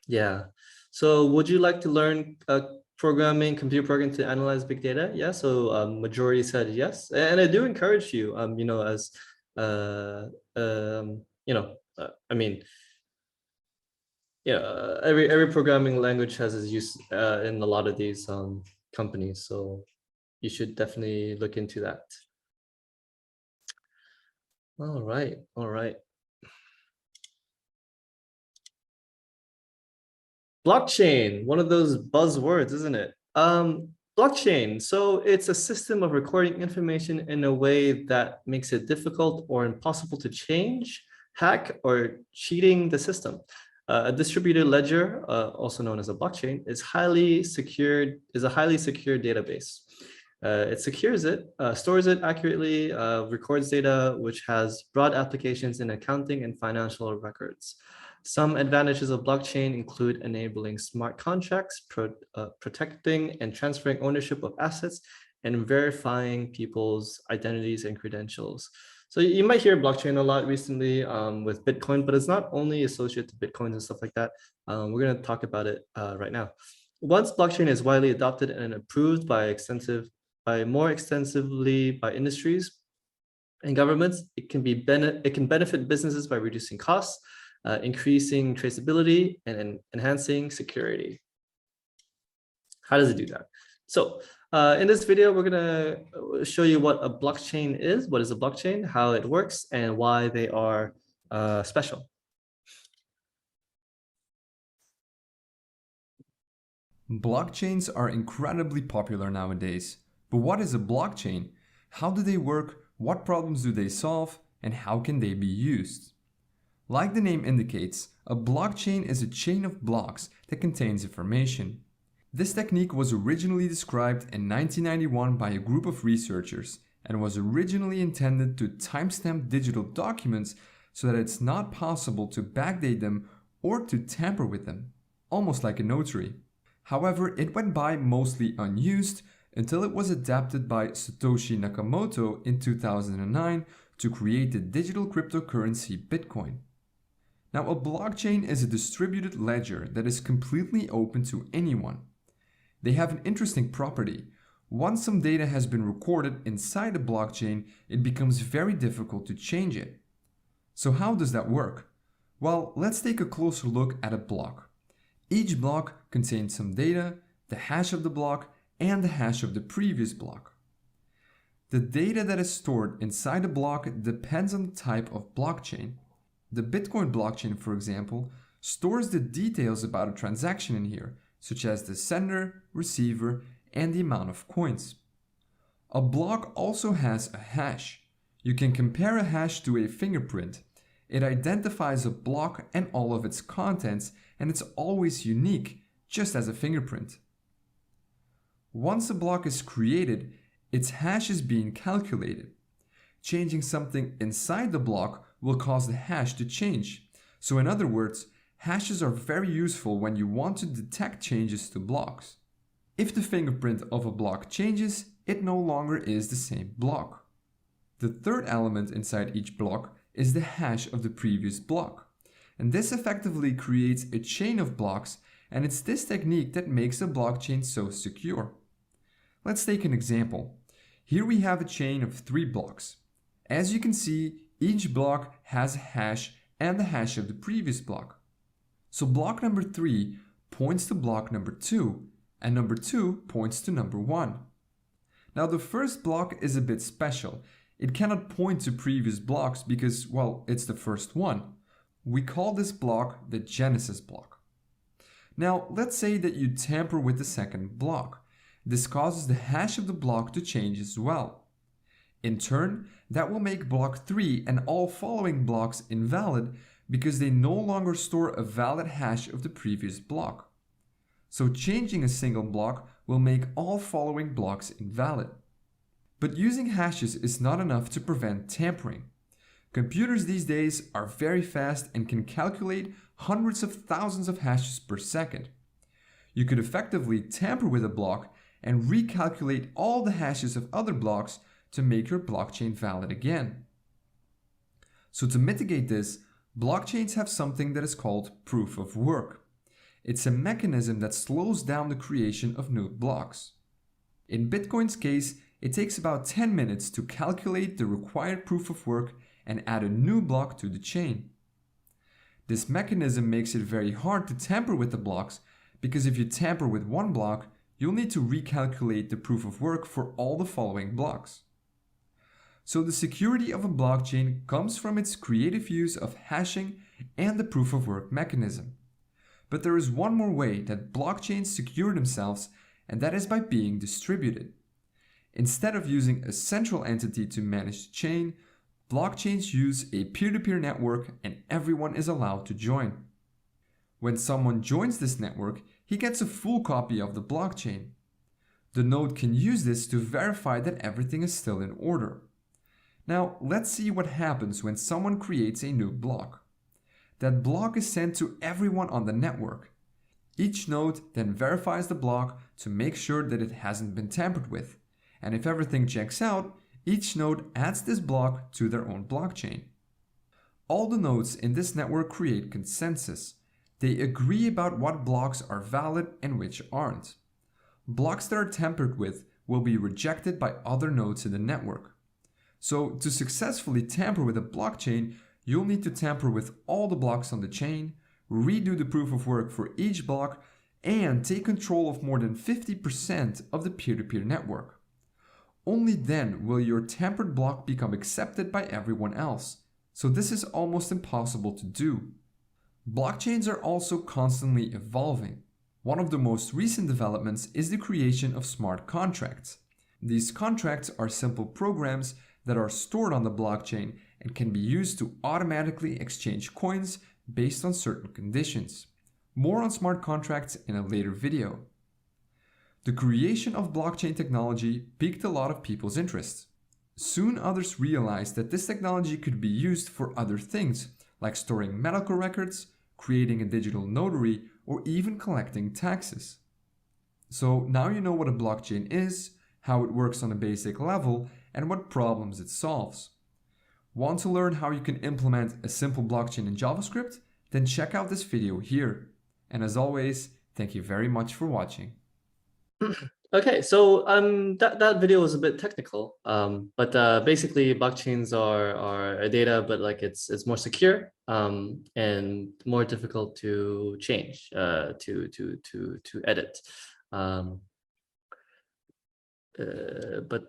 Yeah. So would you like to learn computer programming to analyze big data? Yeah. So majority said yes, and I do encourage you. I mean, every programming language has its use in a lot of these companies. So you should definitely look into that. All right. Blockchain, one of those buzzwords, isn't it? Blockchain, so it's a system of recording information in a way that makes it difficult or impossible to change, hack, or cheating the system. A distributed ledger, also known as a blockchain, is a highly secure database. It secures it, stores it accurately, records data, which has broad applications in accounting and financial records. Some advantages of blockchain include enabling smart contracts, protecting and transferring ownership of assets, and verifying people's identities and credentials. So you might hear blockchain a lot recently with Bitcoin, but it's not only associated to Bitcoins and stuff like that. We're going to talk about it right now. Once blockchain is widely adopted and approved more extensively by industries and governments, it can benefit businesses by reducing costs, increasing traceability, and enhancing security. How does it do that? So in this video, we're gonna show you what a blockchain is, what is a blockchain, how it works, and why they are special. Blockchains are incredibly popular nowadays. But what is a blockchain? How do they work? What problems do they solve? And how can they be used? Like the name indicates, a blockchain is a chain of blocks that contains information. This technique was originally described in 1991 by a group of researchers and was originally intended to timestamp digital documents so that it's not possible to backdate them or to tamper with them, almost like a notary. However, it went by mostly unused until it was adapted by Satoshi Nakamoto in 2009 to create the digital cryptocurrency Bitcoin. Now, a blockchain is a distributed ledger that is completely open to anyone. They have an interesting property. Once some data has been recorded inside a blockchain, it becomes very difficult to change it. So how does that work? Well, let's take a closer look at a block. Each block contains some data, the hash of the block, and the hash of the previous block. The data that is stored inside a block depends on the type of blockchain. The Bitcoin blockchain, for example, stores the details about a transaction in here, such as the sender, receiver, and the amount of coins. A block also has a hash. You can compare a hash to a fingerprint. It identifies a block and all of its contents, and it's always unique, just as a fingerprint. Once a block is created, its hash is being calculated. Changing something inside the block will cause the hash to change. So in other words, hashes are very useful when you want to detect changes to blocks. If the fingerprint of a block changes, it no longer is the same block. The third element inside each block is the hash of the previous block. And this effectively creates a chain of blocks, and it's this technique that makes a blockchain so secure. Let's take an example. Here we have a chain of 3 blocks. As you can see, each block has a hash and the hash of the previous block. So block number 3 points to block number 2, and number 2 points to number 1. Now the first block is a bit special. It cannot point to previous blocks because, well, it's the first one. We call this block the Genesis block. Now let's say that you tamper with the second block. This causes the hash of the block to change as well. In turn, that will make block 3 and all following blocks invalid because they no longer store a valid hash of the previous block. So changing a single block will make all following blocks invalid. But using hashes is not enough to prevent tampering. Computers these days are very fast and can calculate hundreds of thousands of hashes per second. You could effectively tamper with a block and recalculate all the hashes of other blocks to make your blockchain valid again. So to mitigate this, blockchains have something that is called proof of work. It's a mechanism that slows down the creation of new blocks. In Bitcoin's case, it takes about 10 minutes to calculate the required proof of work and add a new block to the chain. This mechanism makes it very hard to tamper with the blocks because if you tamper with one block, you'll need to recalculate the proof of work for all the following blocks. So the security of a blockchain comes from its creative use of hashing and the proof of work mechanism. But there is one more way that blockchains secure themselves, and that is by being distributed. Instead of using a central entity to manage the chain, blockchains use a peer-to-peer network and everyone is allowed to join. When someone joins this network, he gets a full copy of the blockchain. The node can use this to verify that everything is still in order. Now, let's see what happens when someone creates a new block. That block is sent to everyone on the network. Each node then verifies the block to make sure that it hasn't been tampered with. And if everything checks out, each node adds this block to their own blockchain. All the nodes in this network create consensus. They agree about what blocks are valid and which aren't. Blocks that are tampered with will be rejected by other nodes in the network. So to successfully tamper with a blockchain, you'll need to tamper with all the blocks on the chain, redo the proof of work for each block, and take control of more than 50% of the peer-to-peer network. Only then will your tampered block become accepted by everyone else. So this is almost impossible to do. Blockchains are also constantly evolving. One of the most recent developments is the creation of smart contracts. These contracts are simple programs that are stored on the blockchain and can be used to automatically exchange coins based on certain conditions. More on smart contracts in a later video. The creation of blockchain technology piqued a lot of people's interest. Soon others realized that this technology could be used for other things, like storing medical records, creating a digital notary, or even collecting taxes. So now you know what a blockchain is, how it works on a basic level, and what problems it solves. Want to learn how you can implement a simple blockchain in JavaScript? Then check out this video here. And as always, thank you very much for watching. Okay, so that video was a bit technical, but basically blockchains are a data, but like it's more secure and more difficult to change, to edit. But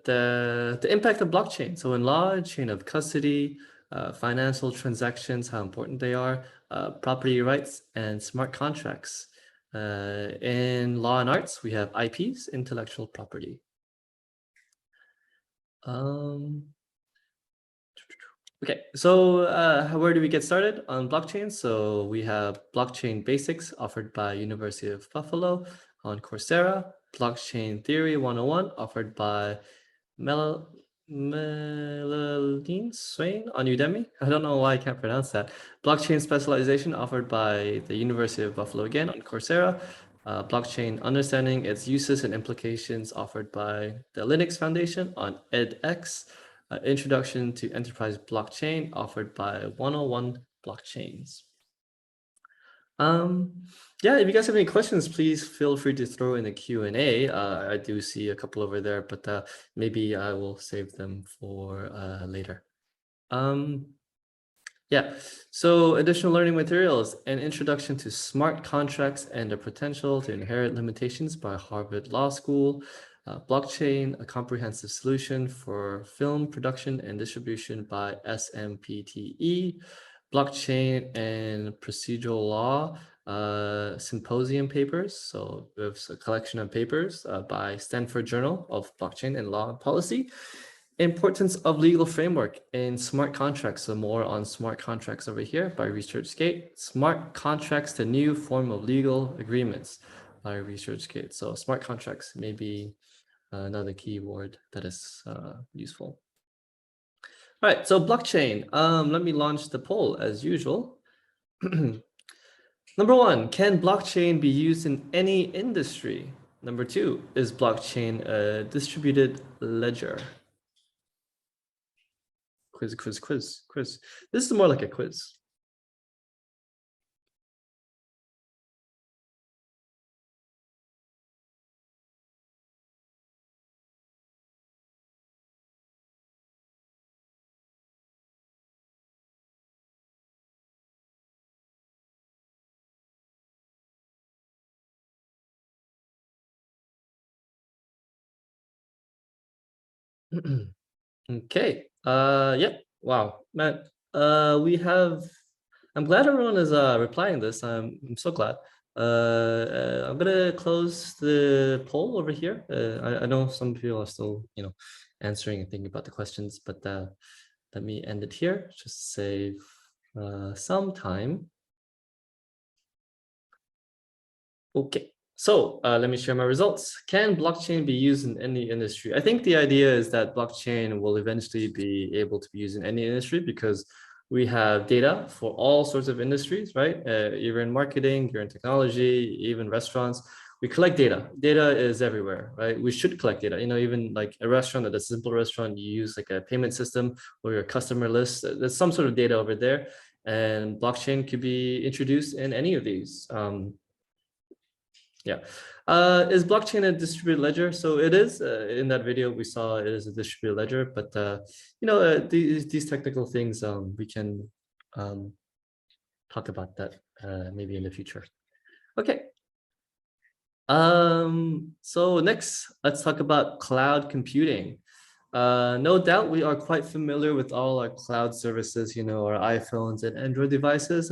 the impact of blockchain. So in law, chain of custody, financial transactions, how important they are, property rights, and smart contracts. In law and arts, we have IPs, intellectual property. Okay, so where do we get started on blockchain? So we have blockchain basics offered by University of Buffalo on Coursera, blockchain theory 101 offered by Melaline Swain on Udemy. I don't know why I can't pronounce that. Blockchain specialization offered by the University of Buffalo again on Coursera. Blockchain understanding its uses and implications offered by the Linux Foundation on edX. Introduction to enterprise blockchain offered by 101 blockchains. Yeah, if you guys have any questions, please feel free to throw in the Q&A. I do see a couple over there, but maybe I will save them for later. Yeah, so additional learning materials, an introduction to smart contracts and the potential to inherit limitations by Harvard Law School. Blockchain, a comprehensive solution for film production and distribution by SMPTE. Blockchain and procedural law symposium papers. So there's a collection of papers by Stanford Journal of Blockchain and Law and Policy. Importance of legal framework in smart contracts. So more on smart contracts over here by ResearchGate. Smart contracts, the new form of legal agreements by ResearchGate. So smart contracts may be another keyword that is useful. All right, so blockchain. Let me launch the poll as usual. Number 1, can blockchain be used in any industry? Number 2, is blockchain a distributed ledger? Quiz. This is more like a quiz. Okay. Yeah. Wow, man. I'm glad everyone is replying this. I'm so glad. I'm gonna close the poll over here. I know some people are still, answering and thinking about the questions, but let me end it here. Just save some time. Okay. So let me share my results. Can blockchain be used in any industry? I think the idea is that blockchain will eventually be able to be used in any industry because we have data for all sorts of industries, right? You're in marketing, you're in technology, even restaurants. We collect data. Data is everywhere, right? We should collect data. Even like a restaurant, a simple restaurant, you use like a payment system or your customer list. There's some sort of data over there, and blockchain could be introduced in any of these. Yeah. Is blockchain a distributed ledger? So it is. In that video we saw it is a distributed ledger, but these technical things we can talk about that maybe in the future. Okay. So next, let's talk about cloud computing. No doubt we are quite familiar with all our cloud services, our iPhones and Android devices,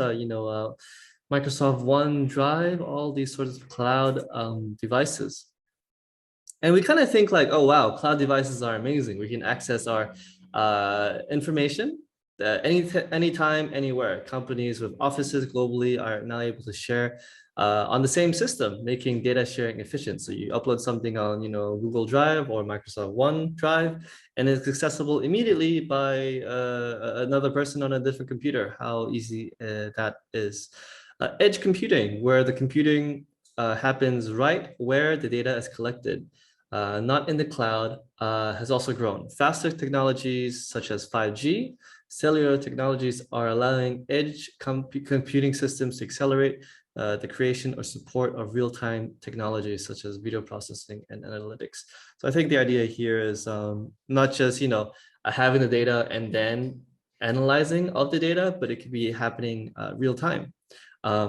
Microsoft OneDrive, all these sorts of cloud devices. And we kind of think like, oh, wow, cloud devices are amazing. We can access our information anytime, anywhere. Companies with offices globally are now able to share on the same system, making data sharing efficient. So you upload something on, Google Drive or Microsoft OneDrive, and it's accessible immediately by another person on a different computer. How easy that is. Edge computing, where the computing happens right where the data is collected, not in the cloud, has also grown. Faster technologies such as 5G, cellular technologies are allowing edge computing systems to accelerate the creation or support of real-time technologies such as video processing and analytics. So I think the idea here is not just having the data and then analyzing of the data, but it could be happening real time.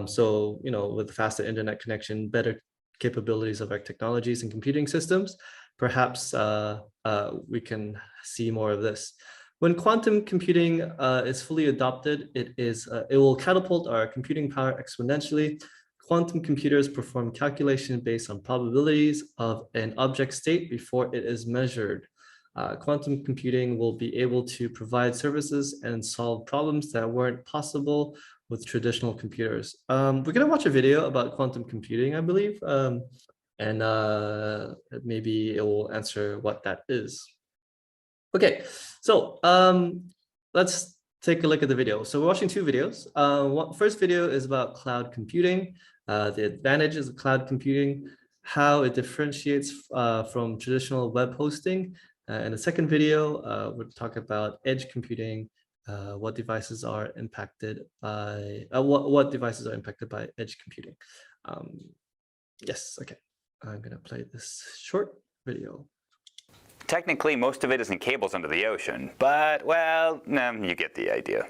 So with faster internet connection, better capabilities of our technologies and computing systems, perhaps we can see more of this. When quantum computing is fully adopted, it will catapult our computing power exponentially. Quantum computers perform calculation based on probabilities of an object state before it is measured. Quantum computing will be able to provide services and solve problems that weren't possible with traditional computers. We're going to watch a video about quantum computing, I believe, and maybe it will answer what that is. Okay, so let's take a look at the video. So we're watching two videos. First video is about cloud computing, the advantages of cloud computing, how it differentiates from traditional web hosting. In the second video, we'll talk about edge computing, what devices are impacted by what devices are impacted by edge computing. Yes, okay. I'm gonna play this short video. Technically, most of it isn't cables under the ocean, but, well, you get the idea.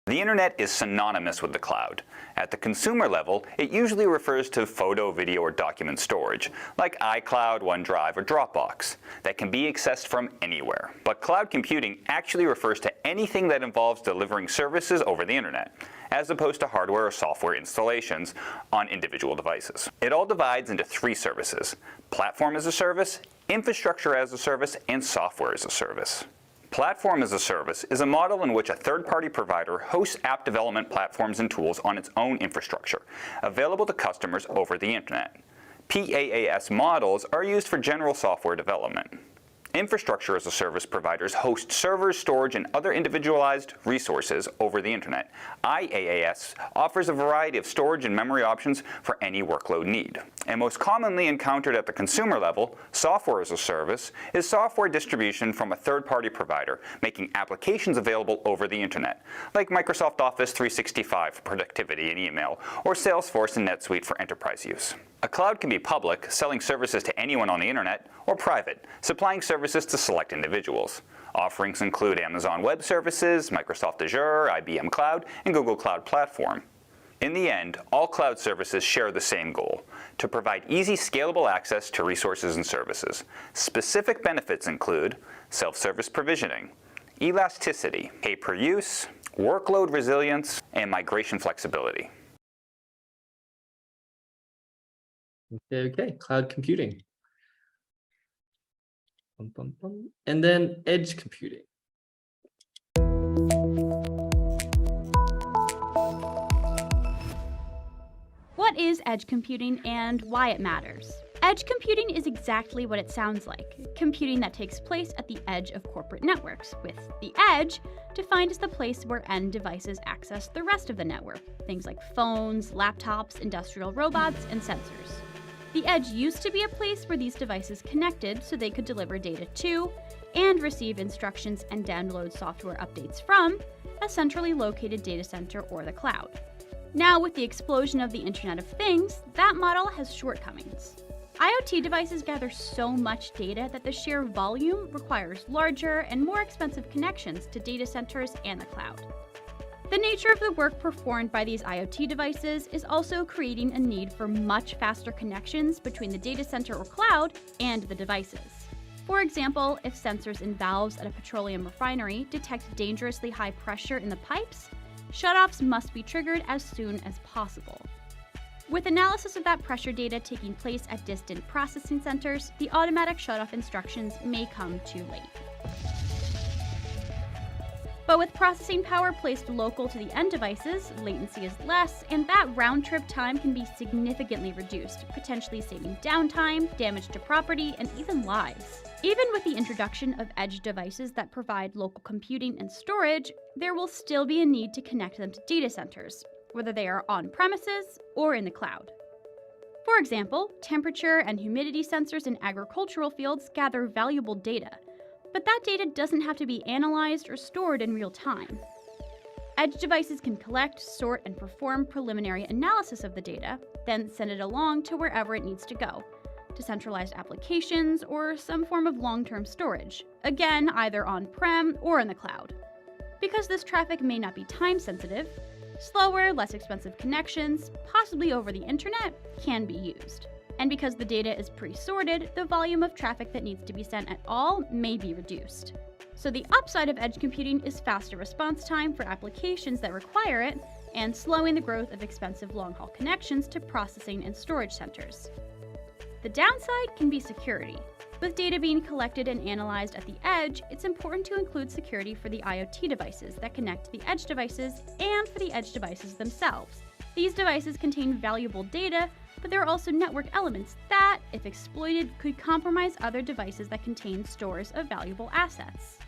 The internet is synonymous with the cloud. At the consumer level, it usually refers to photo, video, or document storage, like iCloud, OneDrive, or Dropbox, that can be accessed from anywhere. But cloud computing actually refers to anything that involves delivering services over the internet, as opposed to hardware or software installations on individual devices. It all divides into three services: platform as a service, infrastructure as a service, and software as a service. Platform as a service is a model in which a third-party provider hosts app development platforms and tools on its own infrastructure, available to customers over the internet. PaaS models are used for general software development. Infrastructure as a service providers host servers, storage, and other individualized resources over the internet. IaaS offers a variety of storage and memory options for any workload need. And most commonly encountered at the consumer level, software as a service is software distribution from a third-party provider, making applications available over the internet, like Microsoft Office 365 for productivity and email, or Salesforce and NetSuite for enterprise use. A cloud can be public, selling services to anyone on the internet, or private, supplying services to select individuals. Offerings include Amazon Web Services, Microsoft Azure, IBM Cloud, and Google Cloud Platform. In the end, all cloud services share the same goal: to provide easy, scalable access to resources and services. Specific benefits include self-service provisioning, elasticity, pay-per-use, workload resilience, and migration flexibility. Okay, cloud computing. And then edge computing. What is edge computing and why it matters? Edge computing is exactly what it sounds like: computing that takes place at the edge of corporate networks, with the edge defined as the place where end devices access the rest of the network, things like phones, laptops, industrial robots, and sensors. The edge used to be a place where these devices connected so they could deliver data to and receive instructions and download software updates from a centrally located data center or the cloud. Now, with the explosion of the Internet of Things, that model has shortcomings. IoT devices gather so much data that the sheer volume requires larger and more expensive connections to data centers and the cloud. The nature of the work performed by these IoT devices is also creating a need for much faster connections between the data center or cloud and the devices. For example, if sensors and valves at a petroleum refinery detect dangerously high pressure in the pipes, shutoffs must be triggered as soon as possible. With analysis of that pressure data taking place at distant processing centers, the automatic shutoff instructions may come too late. But with processing power placed local to the end devices, latency is less, and that round-trip time can be significantly reduced, potentially saving downtime, damage to property, and even lives. Even with the introduction of edge devices that provide local computing and storage, there will still be a need to connect them to data centers, whether they are on-premises or in the cloud. For example, temperature and humidity sensors in agricultural fields gather valuable data, but that data doesn't have to be analyzed or stored in real time. Edge devices can collect, sort, and perform preliminary analysis of the data, then send it along to wherever it needs to go, to centralized applications or some form of long-term storage, again either on-prem or in the cloud. Because this traffic may not be time-sensitive, slower, less expensive connections, possibly over the internet, can be used. And because the data is pre-sorted, the volume of traffic that needs to be sent at all may be reduced. So the upside of edge computing is faster response time for applications that require it, and slowing the growth of expensive long-haul connections to processing and storage centers. The downside can be security. With data being collected and analyzed at the edge, it's important to include security for the IoT devices that connect to the edge devices and for the edge devices themselves. These devices contain valuable data, but there are also network elements that, if exploited, could compromise other devices that contain stores of valuable assets.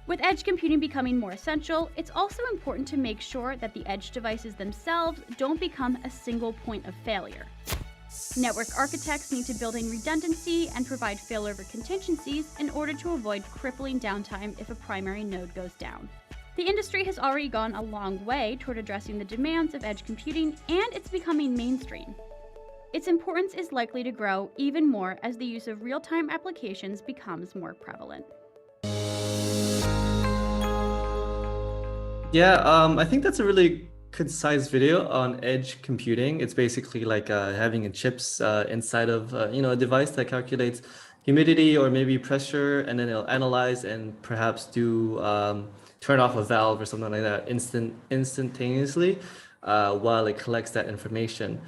With edge computing becoming more essential, it's also important to make sure that the edge devices themselves don't become a single point of failure. Network architects need to build in redundancy and provide failover contingencies in order to avoid crippling downtime if a primary node goes down. The industry has already gone a long way toward addressing the demands of edge computing, and it's becoming mainstream. Its importance is likely to grow even more as the use of real-time applications becomes more prevalent. Yeah, I think that's a really concise video on edge computing. It's basically like having a chips inside of a device that calculates humidity or maybe pressure, and then it'll analyze and perhaps do turn off a valve or something like that instantaneously while it collects that information.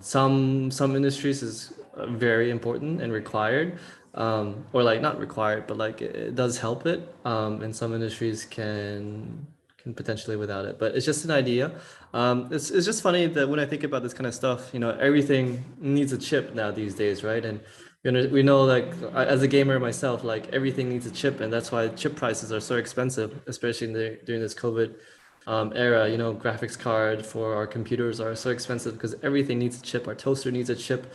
Some industries is very important and required, or like not required, but like it does help it, and some industries can potentially without it, but it's just an idea. It's just funny that when I think about this kind of stuff, everything needs a chip now these days, right? And we know, like, as a gamer myself, like everything needs a chip, and that's why chip prices are so expensive, especially during this COVID era. Graphics card for our computers are so expensive because everything needs a chip. Our toaster needs a chip,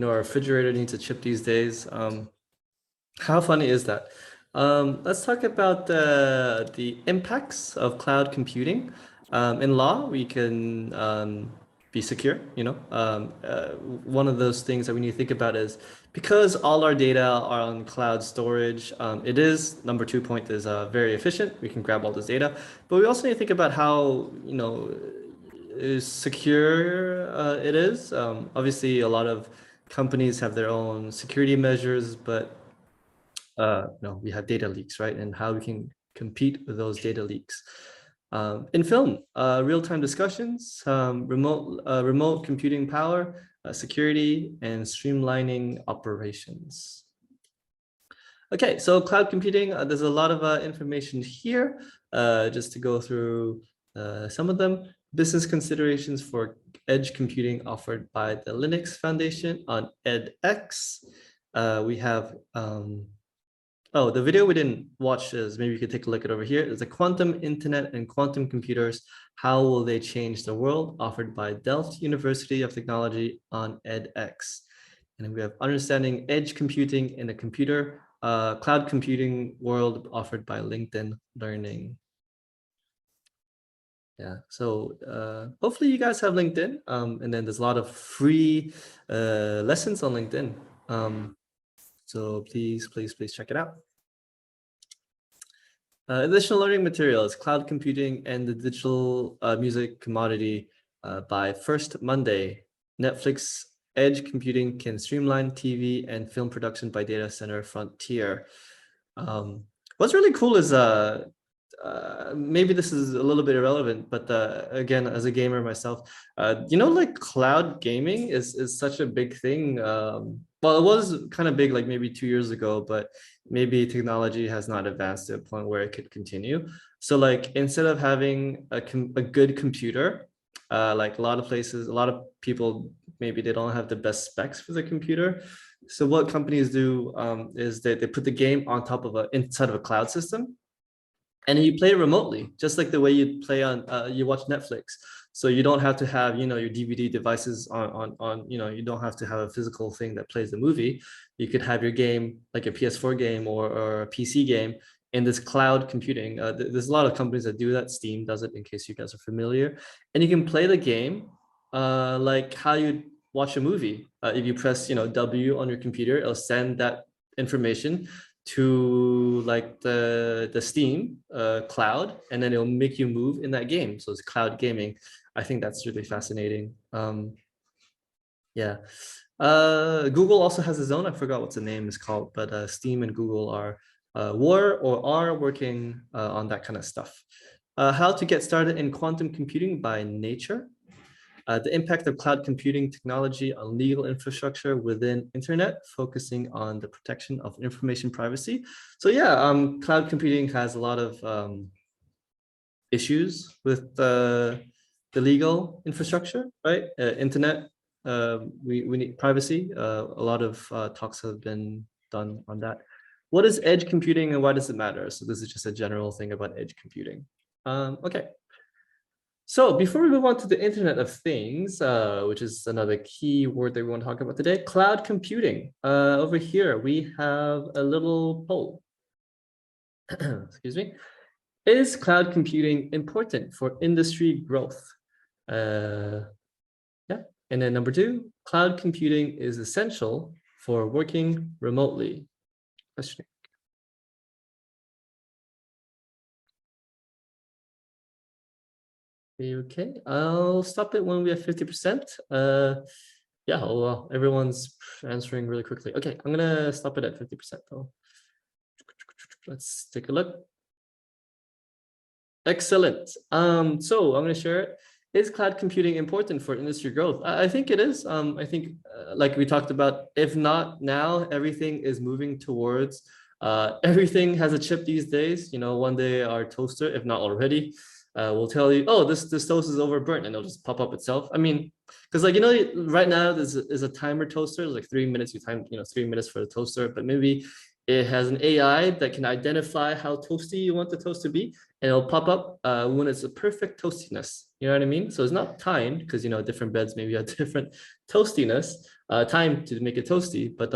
our refrigerator needs a chip these days. How funny is that? Let's talk about the impacts of cloud computing. In law, we can be secure. One of those things that we need to think about is, because all our data are on cloud storage, it is, number 2 point is very efficient. We can grab all this data, but we also need to think about how secure it is. Obviously, a lot of companies have their own security measures, but we have data leaks, right? And how we can compete with those data leaks. In film, real-time discussions, remote computing power, security, and streamlining operations. Okay, so cloud computing, there's a lot of information here, just to go through some of them. Business considerations for edge computing offered by the Linux Foundation on edX. We have the video we didn't watch is, maybe you could take a look at over here. There's a quantum internet and quantum computers. How will they change the world? Offered by Delft University of Technology on edX. And we have understanding edge computing in a cloud computing world, offered by LinkedIn Learning. Yeah, so hopefully you guys have LinkedIn, and then there's a lot of free lessons on LinkedIn. So please check it out. Additional learning materials, cloud computing and the digital music commodity by First Monday. Netflix edge computing can streamline TV and film production by data center frontier. What's really cool is maybe this is a little bit irrelevant, but again, as a gamer myself, like cloud gaming is such a big thing. Well, it was kind of big like maybe 2 years ago, but maybe technology has not advanced to a point where it could continue. So like instead of having a good computer, like a lot of places, a lot of people, maybe they don't have the best specs for the computer. So what companies do is they put the game on top of inside of a cloud system, and you play remotely, just like the way you play on you watch Netflix. So you don't have to have your DVD devices on you don't have to have a physical thing that plays the movie. You could have your game like a PS4 game or a PC game in this cloud computing. There's a lot of companies that do that. Steam does it, in case you guys are familiar, and you can play the game like how you watch a movie. If you press W on your computer, it'll send that information to like the Steam cloud, and then it'll make you move in that game. So it's cloud gaming. I think that's really fascinating. Yeah. Google also has its own, I forgot what the name is called, but Steam and Google are working on that kind of stuff. How to get started in quantum computing by Nature. The impact of cloud computing technology on legal infrastructure within internet, focusing on the protection of information privacy. So yeah, cloud computing has a lot of issues with the legal infrastructure, right? Internet, we need privacy. A lot of talks have been done on that. What is edge computing and why does it matter? So this is just a general thing about edge computing. Okay. So before we move on to the Internet of Things, which is another key word that we want to talk about today, cloud computing. Over here, we have a little poll. Excuse me. Is cloud computing important for industry growth? Yeah. And then number 2, cloud computing is essential for working remotely. Question. Okay, I'll stop it when we have 50%. Yeah, well, everyone's answering really quickly. Okay, I'm gonna stop it at 50% though. Let's take a look. Excellent. So I'm gonna share it. Is cloud computing important for industry growth? I think it is. I think, like we talked about, if not now, everything is moving towards. Everything has a chip these days. One day our toaster, if not already, will tell you, oh, this toast is overburnt, and it'll just pop up itself. I mean, because right now there's a timer toaster. It's like 3 minutes. You time 3 minutes for the toaster, but maybe it has an AI that can identify how toasty you want the toast to be, and it'll pop up when it's a perfect toastiness. You know what I mean? So it's not timed, because different beds maybe have different toastiness, time to make it toasty, but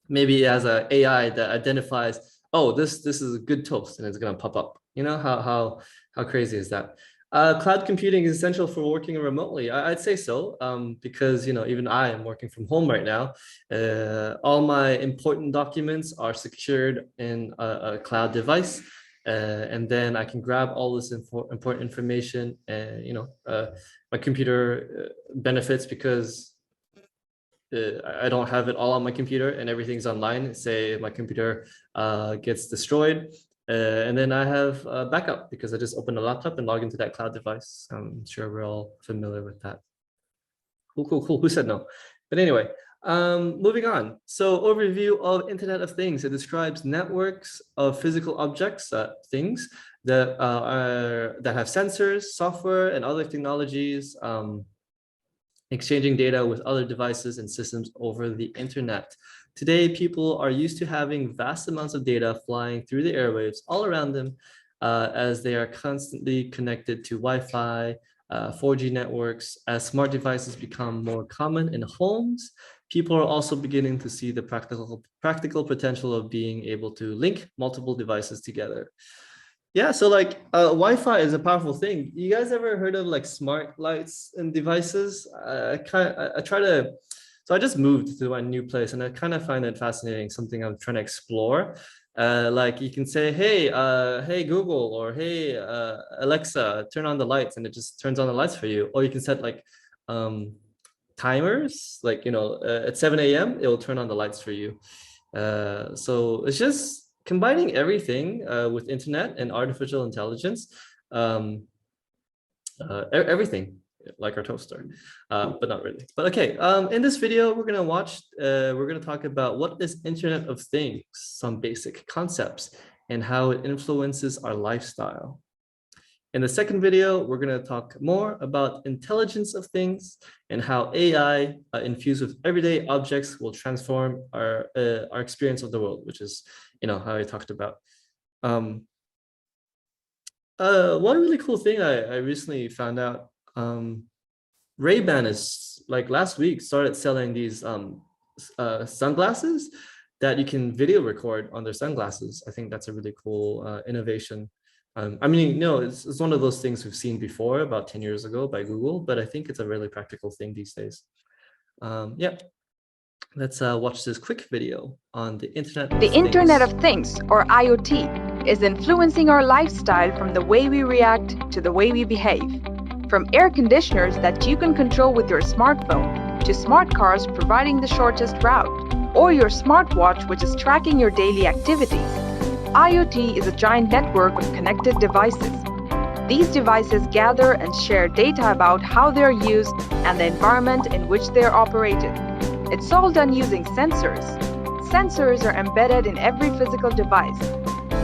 maybe it has an AI that identifies, oh, this is a good toast, and it's gonna pop up. How crazy is that? Cloud computing is essential for working remotely. I'd say so, because even I am working from home right now. All my important documents are secured in a cloud device, and then I can grab all this important information. And my computer benefits because I don't have it all on my computer and everything's online. Say if my computer gets destroyed, and then I have a backup because I just open a laptop and log into that cloud device. I'm sure we're all familiar with that. Cool. Who said no? But anyway, moving on. So overview of Internet of Things. It describes networks of physical objects, things that have sensors, software, and other technologies, exchanging data with other devices and systems over the internet. Today, people are used to having vast amounts of data flying through the airwaves all around them, as they are constantly connected to Wi-Fi, 4G networks. As smart devices become more common in homes, people are also beginning to see the practical potential of being able to link multiple devices together. Yeah, so Wi-Fi is a powerful thing. You guys ever heard of smart lights and devices? So I just moved to my new place, and I kind of find it fascinating, something I'm trying to explore. You can say, hey Google, or hey Alexa, turn on the lights, and it just turns on the lights for you. Or you can set timers, at 7 a.m. it will turn on the lights for you. So it's just combining everything with internet and artificial intelligence, everything like our toaster, but not really. But okay, in this video, we're gonna talk about what is Internet of Things, some basic concepts, and how it influences our lifestyle. In the second video, we're going to talk more about intelligence of things and how AI infused with everyday objects will transform our experience of the world, which is, how I talked about. One really cool thing I recently found out, Ray-Ban is like last week started selling these sunglasses that you can video record on their sunglasses. I think that's a really cool innovation. I mean, it's one of those things we've seen before about 10 years ago by Google, but I think it's a really practical thing these days. Yeah, let's watch this quick video on the Internet of Things. The Internet of Things, or IoT, is influencing our lifestyle from the way we react to the way we behave. From air conditioners that you can control with your smartphone, to smart cars providing the shortest route, or your smartwatch which is tracking your daily activities. IoT is a giant network of connected devices. These devices gather and share data about how they are used and the environment in which they are operated. It's all done using sensors. Sensors are embedded in every physical device.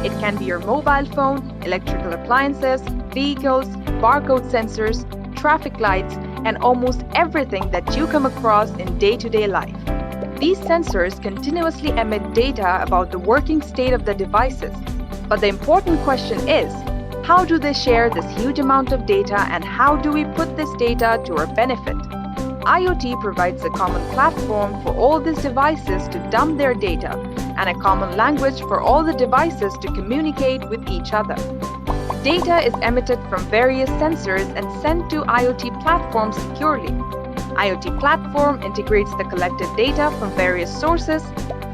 It can be your mobile phone, electrical appliances, vehicles, barcode sensors, traffic lights, and almost everything that you come across in day-to-day life. These sensors continuously emit data about the working state of the devices. But the important question is, how do they share this huge amount of data and how do we put this data to our benefit? IoT provides a common platform for all these devices to dump their data and a common language for all the devices to communicate with each other. Data is emitted from various sensors and sent to IoT platforms securely. IoT platform integrates the collected data from various sources.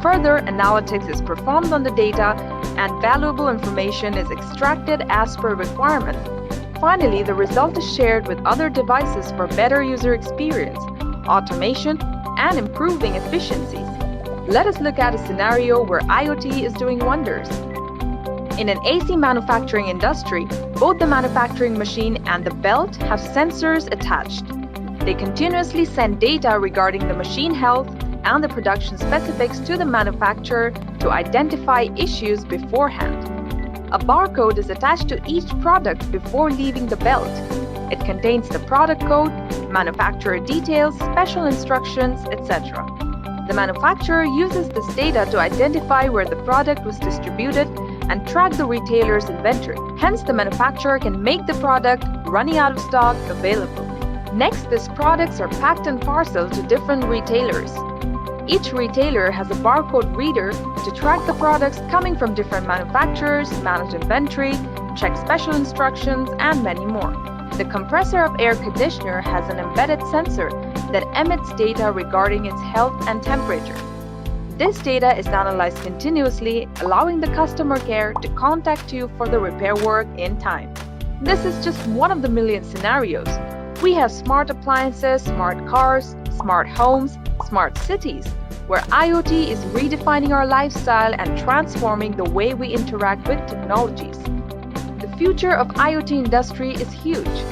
Further analytics is performed on the data and valuable information is extracted as per requirement. Finally, the result is shared with other devices for better user experience, automation, and improving efficiencies. Let us look at a scenario where IoT is doing wonders. In an AC manufacturing industry, both the manufacturing machine and the belt have sensors attached. They continuously send data regarding the machine health and the production specifics to the manufacturer to identify issues beforehand. A barcode is attached to each product before leaving the belt. It contains the product code, manufacturer details, special instructions, etc. The manufacturer uses this data to identify where the product was distributed and track the retailer's inventory. Hence, the manufacturer can make the product running out of stock available. Next, these products are packed and parceled to different retailers. Each retailer has a barcode reader to track the products coming from different manufacturers, manage inventory, check special instructions, and many more. The compressor of air conditioner has an embedded sensor that emits data regarding its health and temperature. This data is analyzed continuously, allowing the customer care to contact you for the repair work in time. This is just one of the million scenarios. We have smart appliances, smart cars, smart homes, smart cities, where IoT is redefining our lifestyle and transforming the way we interact with technologies. The future of IoT industry is huge.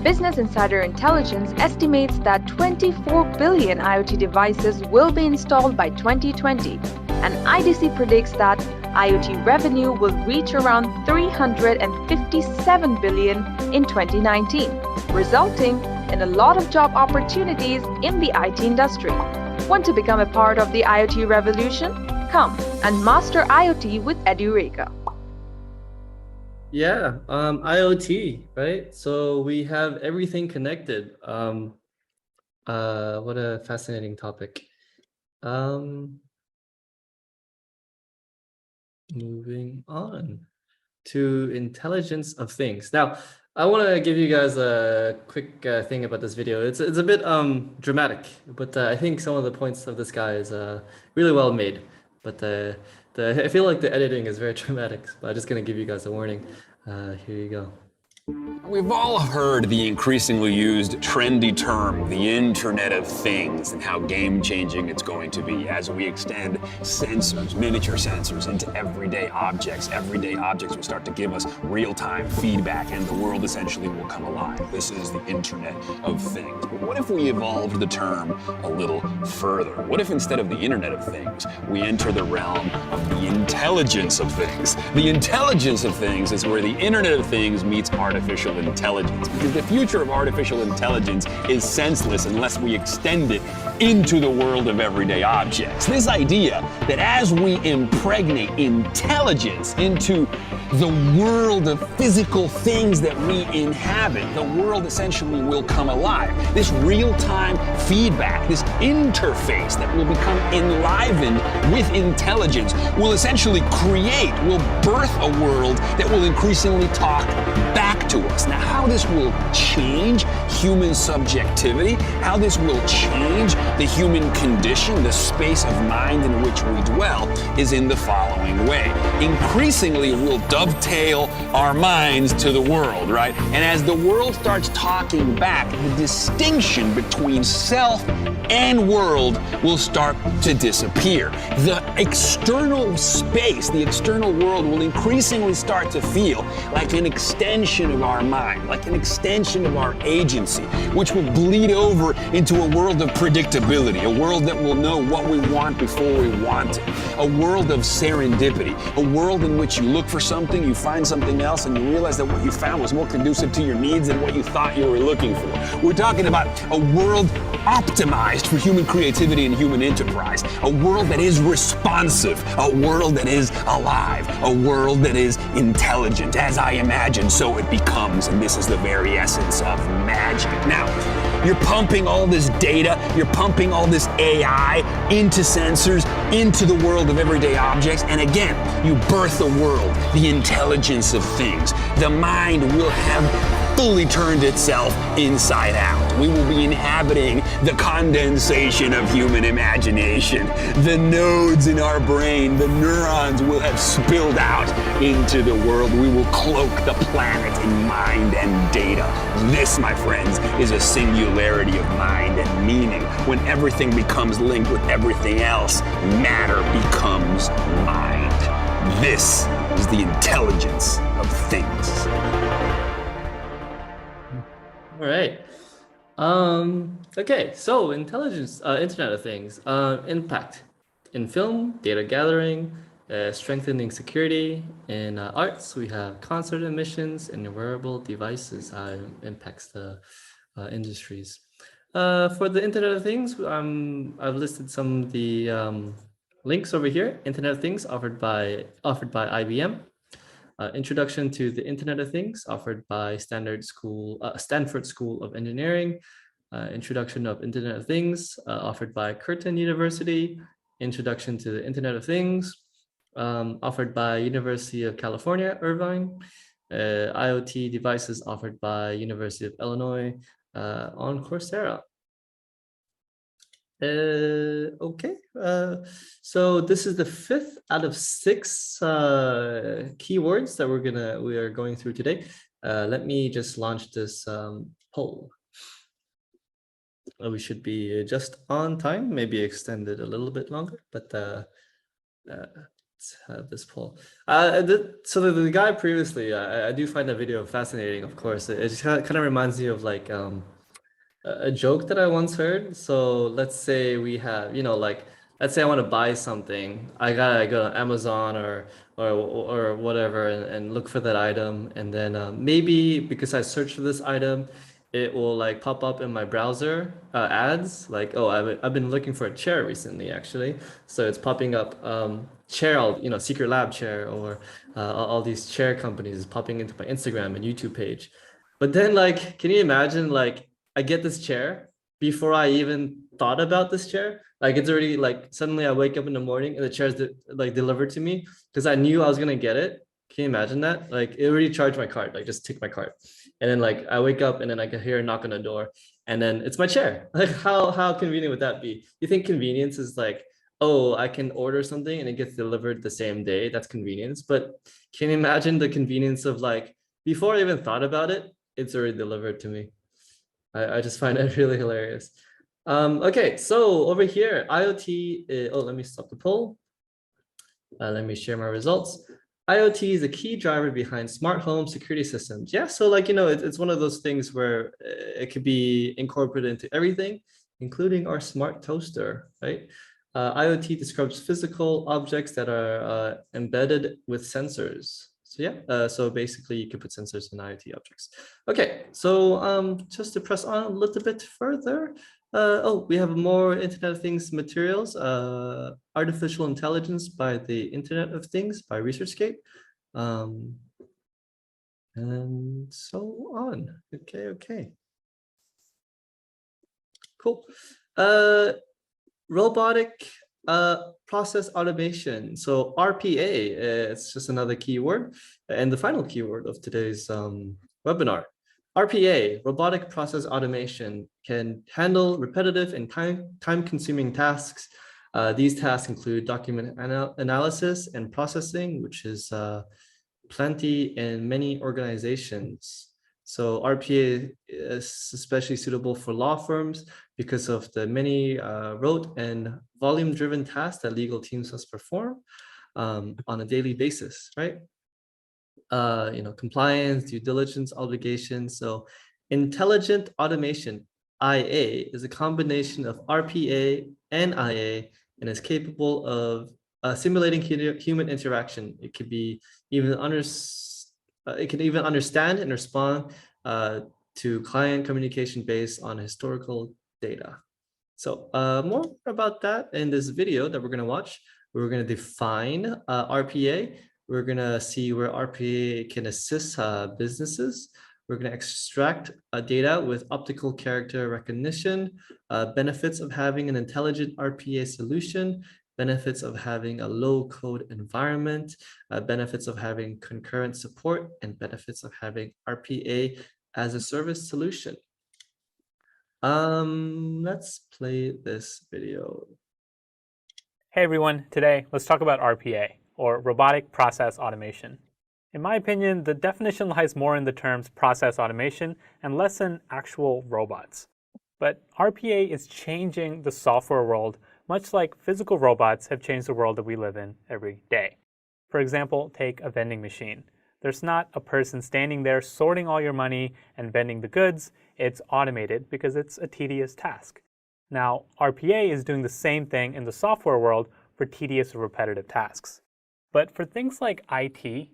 Business Insider Intelligence estimates that 24 billion IoT devices will be installed by 2020, and IDC predicts that IoT revenue will reach around 357 billion in 2019, resulting in a lot of job opportunities in the IT industry. Want to become a part of the IoT revolution? Come and master IoT with Edureka. Yeah, IoT, right? So we have everything connected. What a fascinating topic. Moving on to intelligence of things. Now, I want to give you guys a quick thing about this video. It's a bit dramatic, but I think some of the points of this guy is really well made. But I feel like the editing is very dramatic, but I'm just going to give you guys a warning. Here you go. We've all heard the increasingly used trendy term, the Internet of Things, and how game-changing it's going to be as we extend sensors, miniature sensors, into everyday objects. Everyday objects will start to give us real-time feedback, and the world essentially will come alive. This is the Internet of Things. But what if we evolved the term a little further? What if instead of the Internet of Things, we enter the realm of the intelligence of things? The intelligence of things is where the Internet of Things meets artificial intelligence, because the future of artificial intelligence is senseless unless we extend it into the world of everyday objects. This idea that as we impregnate intelligence into the world of physical things that we inhabit, the world essentially will come alive. This real-time feedback, this interface that will become enlivened with intelligence will essentially will birth a world that will increasingly talk back to us. Now, how this will change human subjectivity, how this will change the human condition, the space of mind in which we dwell, is in the following way. Increasingly, we'll dovetail our minds to the world, right? And as the world starts talking back, the distinction between self and world will start to disappear. The external space, the external world will increasingly start to feel like an extension of our mind, like an extension of our agency, which will bleed over into a world of predictability, a world that will know what we want before we want it, a world of serendipity, a world in which you look for something, you find something else, and you realize that what you found was more conducive to your needs than what you thought you were looking for. We're talking about a world optimized for human creativity and human enterprise, a world that is responsive, a world that is alive, a world that is intelligent. As I imagine, so it becomes, and this is the very essence of magic. Now, you're pumping all this data, you're pumping all this AI into sensors, into the world of everyday objects, and again, you birth a world, the intelligence of things. The mind will have fully turned itself inside out. We will be inhabiting the condensation of human imagination. The nodes in our brain, the neurons will have spilled out into the world. We will cloak the planet in mind and data. This, my friends, is a singularity of mind and meaning. When everything becomes linked with everything else, matter becomes mind. This is the intelligence of things. All right. Okay, so intelligence, Internet of Things, impact in film, data gathering, strengthening security. In arts, we have concert emissions and wearable devices, impacts the industries. For the Internet of Things, I've listed some of the links over here. Internet of Things offered by IBM. Introduction to the Internet of Things offered by Stanford School of Engineering. Introduction of Internet of Things offered by Curtin University. Introduction to the Internet of Things offered by University of California, Irvine. IoT devices offered by University of Illinois on Coursera. Okay, so this is the 5th out of 6 keywords that we are going through today. Let me just launch this poll. We should be just on time, maybe extended a little bit longer, but let's have this poll. So the guy previously, I do find that video fascinating, of course. It just kind of reminds me of like a joke that I once heard. So let's say we have, let's say I want to buy something. I gotta go to Amazon or whatever and look for that item. And then maybe because I search for this item, it will like pop up in my browser ads like, oh, I've been looking for a chair recently, actually. So it's popping up chair, Secret Lab chair, or all these chair companies is popping into my Instagram and YouTube page. But then like, can you imagine like I get this chair before I even thought about this chair? Like it's already like suddenly I wake up in the morning and the chair is like delivered to me because I knew I was gonna get it. Can you imagine that? Like it already charged my card, like just tick my card. And then like I wake up and then I can hear a knock on the door and then it's my chair. Like how convenient would that be? You think convenience is like, oh, I can order something and it gets delivered the same day? That's convenience. But can you imagine the convenience of like before I even thought about it, it's already delivered to me. I just find it really hilarious. Okay, so over here, IoT, let me stop the poll. Let me share my results. IoT is a key driver behind smart home security systems. Yeah, so like, it's one of those things where it could be incorporated into everything, including our smart toaster, right? IoT describes physical objects that are embedded with sensors. So yeah, so basically you can put sensors in IoT objects. Okay, so just to press on a little bit further, we have more Internet of Things materials. Artificial Intelligence by the Internet of Things by ResearchGate. And so on. Okay. Cool. Robotic process automation. So RPA, it's just another keyword. And the final keyword of today's webinar. RPA, robotic process automation, can handle repetitive and time-consuming tasks. These tasks include document analysis and processing, which is plenty in many organizations. So RPA is especially suitable for law firms because of the many rote and volume-driven tasks that legal teams must perform on a daily basis, right? Compliance, due diligence obligations. So intelligent automation, IA, is a combination of RPA and IA and is capable of simulating human interaction. It could be even it can even understand and respond to client communication based on historical data. So more about that in this video that we're going to watch. We're going to define RPA. We're going to see where RPA can assist businesses. We're going to extract data with optical character recognition, benefits of having an intelligent RPA solution, benefits of having a low-code environment, benefits of having concurrent support, and benefits of having RPA as a service solution. Let's play this video. Hey everyone, today let's talk about RPA, or Robotic Process Automation. In my opinion, the definition lies more in the terms process automation and less in actual robots. But RPA is changing the software world much like physical robots have changed the world that we live in every day. For example, take a vending machine. There's not a person standing there sorting all your money and vending the goods. It's automated because it's a tedious task. Now, RPA is doing the same thing in the software world for tedious or repetitive tasks. But for things like IT,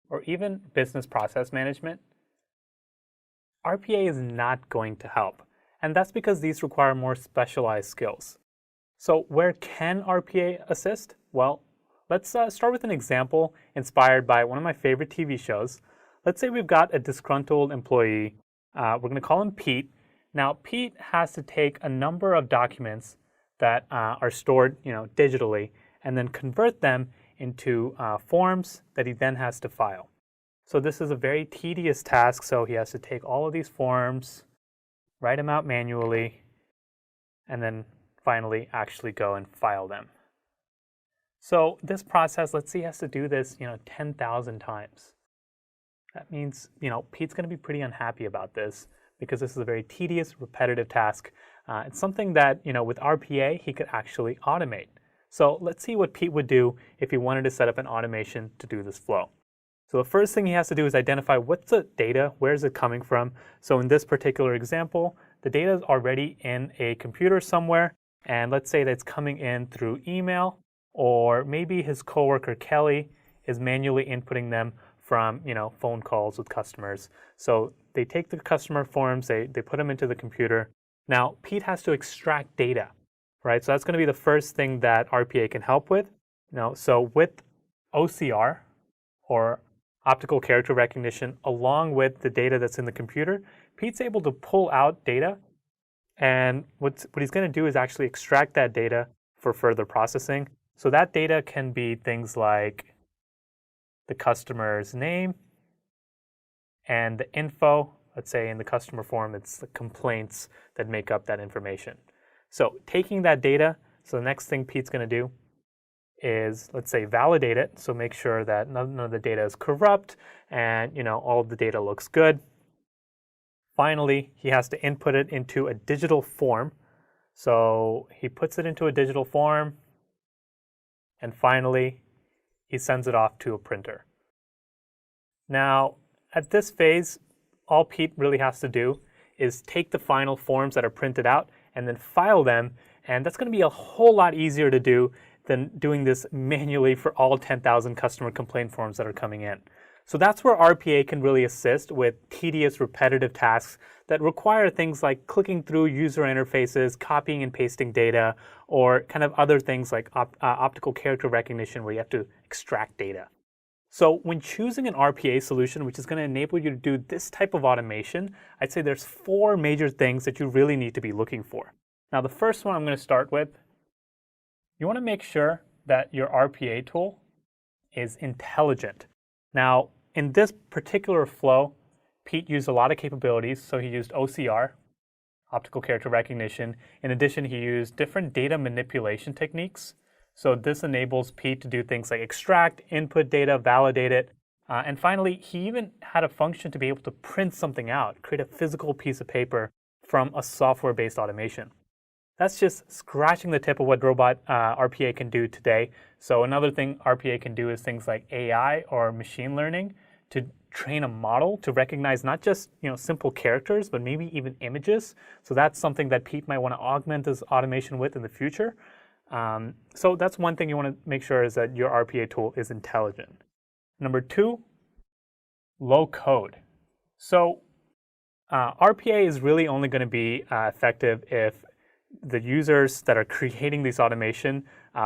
or even business process management, RPA is not going to help. And that's because these require more specialized skills. So where can RPA assist? Well, let's start with an example inspired by one of my favorite TV shows. Let's say we've got a disgruntled employee. We're going to call him Pete. Now, Pete has to take a number of documents that are stored, digitally, and then convert them into forms that he then has to file. So this is a very tedious task. So he has to take all of these forms, write them out manually, and then finally actually go and file them. So this process, let's say he has to do this, 10,000 times. That means, Pete's going to be pretty unhappy about this because this is a very tedious, repetitive task. It's something that, with RPA, he could actually automate. So let's see what Pete would do if he wanted to set up an automation to do this flow. So the first thing he has to do is identify what's the data, where is it coming from? So in this particular example, the data is already in a computer somewhere, and let's say that it's coming in through email, or maybe his coworker Kelly is manually inputting them from phone calls with customers. So they take the customer forms, they put them into the computer. Now Pete has to extract data, right? So that's going to be the first thing that RPA can help with. So with OCR, or optical character recognition, along with the data that's in the computer, Pete's able to pull out data, and what he's going to do is actually extract that data for further processing. So that data can be things like the customer's name and the info. Let's say in the customer form, it's the complaints that make up that information. So taking that data, so the next thing Pete's going to do is, let's say, validate it. So make sure that none of the data is corrupt and, all of the data looks good. Finally, he has to input it into a digital form. So he puts it into a digital form, and finally, he sends it off to a printer. Now, at this phase, all Pete really has to do is take the final forms that are printed out and then file them, and that's going to be a whole lot easier to do than doing this manually for all 10,000 customer complaint forms that are coming in. So that's where RPA can really assist with tedious, repetitive tasks that require things like clicking through user interfaces, copying and pasting data, or kind of other things like optical character recognition where you have to extract data. So when choosing an RPA solution, which is going to enable you to do this type of automation, I'd say there's 4 major things that you really need to be looking for. Now, the first one I'm going to start with, you want to make sure that your RPA tool is intelligent. Now, in this particular flow, Pete used a lot of capabilities. So he used OCR, optical character recognition. In addition, he used different data manipulation techniques. So this enables Pete to do things like extract, input data, validate it. And finally, he even had a function to be able to print something out, create a physical piece of paper from a software-based automation. That's just scratching the tip of what robot RPA can do today. So another thing RPA can do is things like AI or machine learning to train a model to recognize not just simple characters, but maybe even images. So that's something that Pete might want to augment this automation with in the future. So that's one thing you want to make sure is that your RPA tool is intelligent. Number 2, low code. So RPA is really only going to be effective if the users that are creating these automation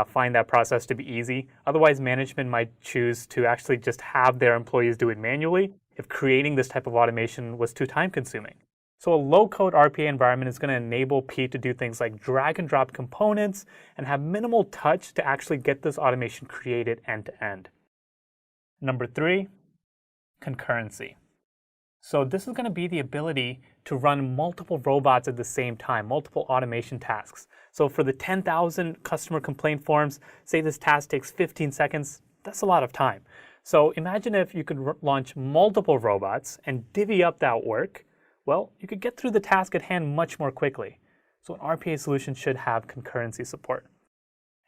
find that process to be easy. Otherwise, management might choose to actually just have their employees do it manually if creating this type of automation was too time-consuming. So a low-code RPA environment is going to enable Pete to do things like drag and drop components and have minimal touch to actually get this automation created end-to-end. Number 3, concurrency. So this is going to be the ability to run multiple robots at the same time, multiple automation tasks. So for the 10,000 customer complaint forms, say this task takes 15 seconds, that's a lot of time. So imagine if you could launch multiple robots and divvy up that work. Well, you could get through the task at hand much more quickly. So an RPA solution should have concurrency support.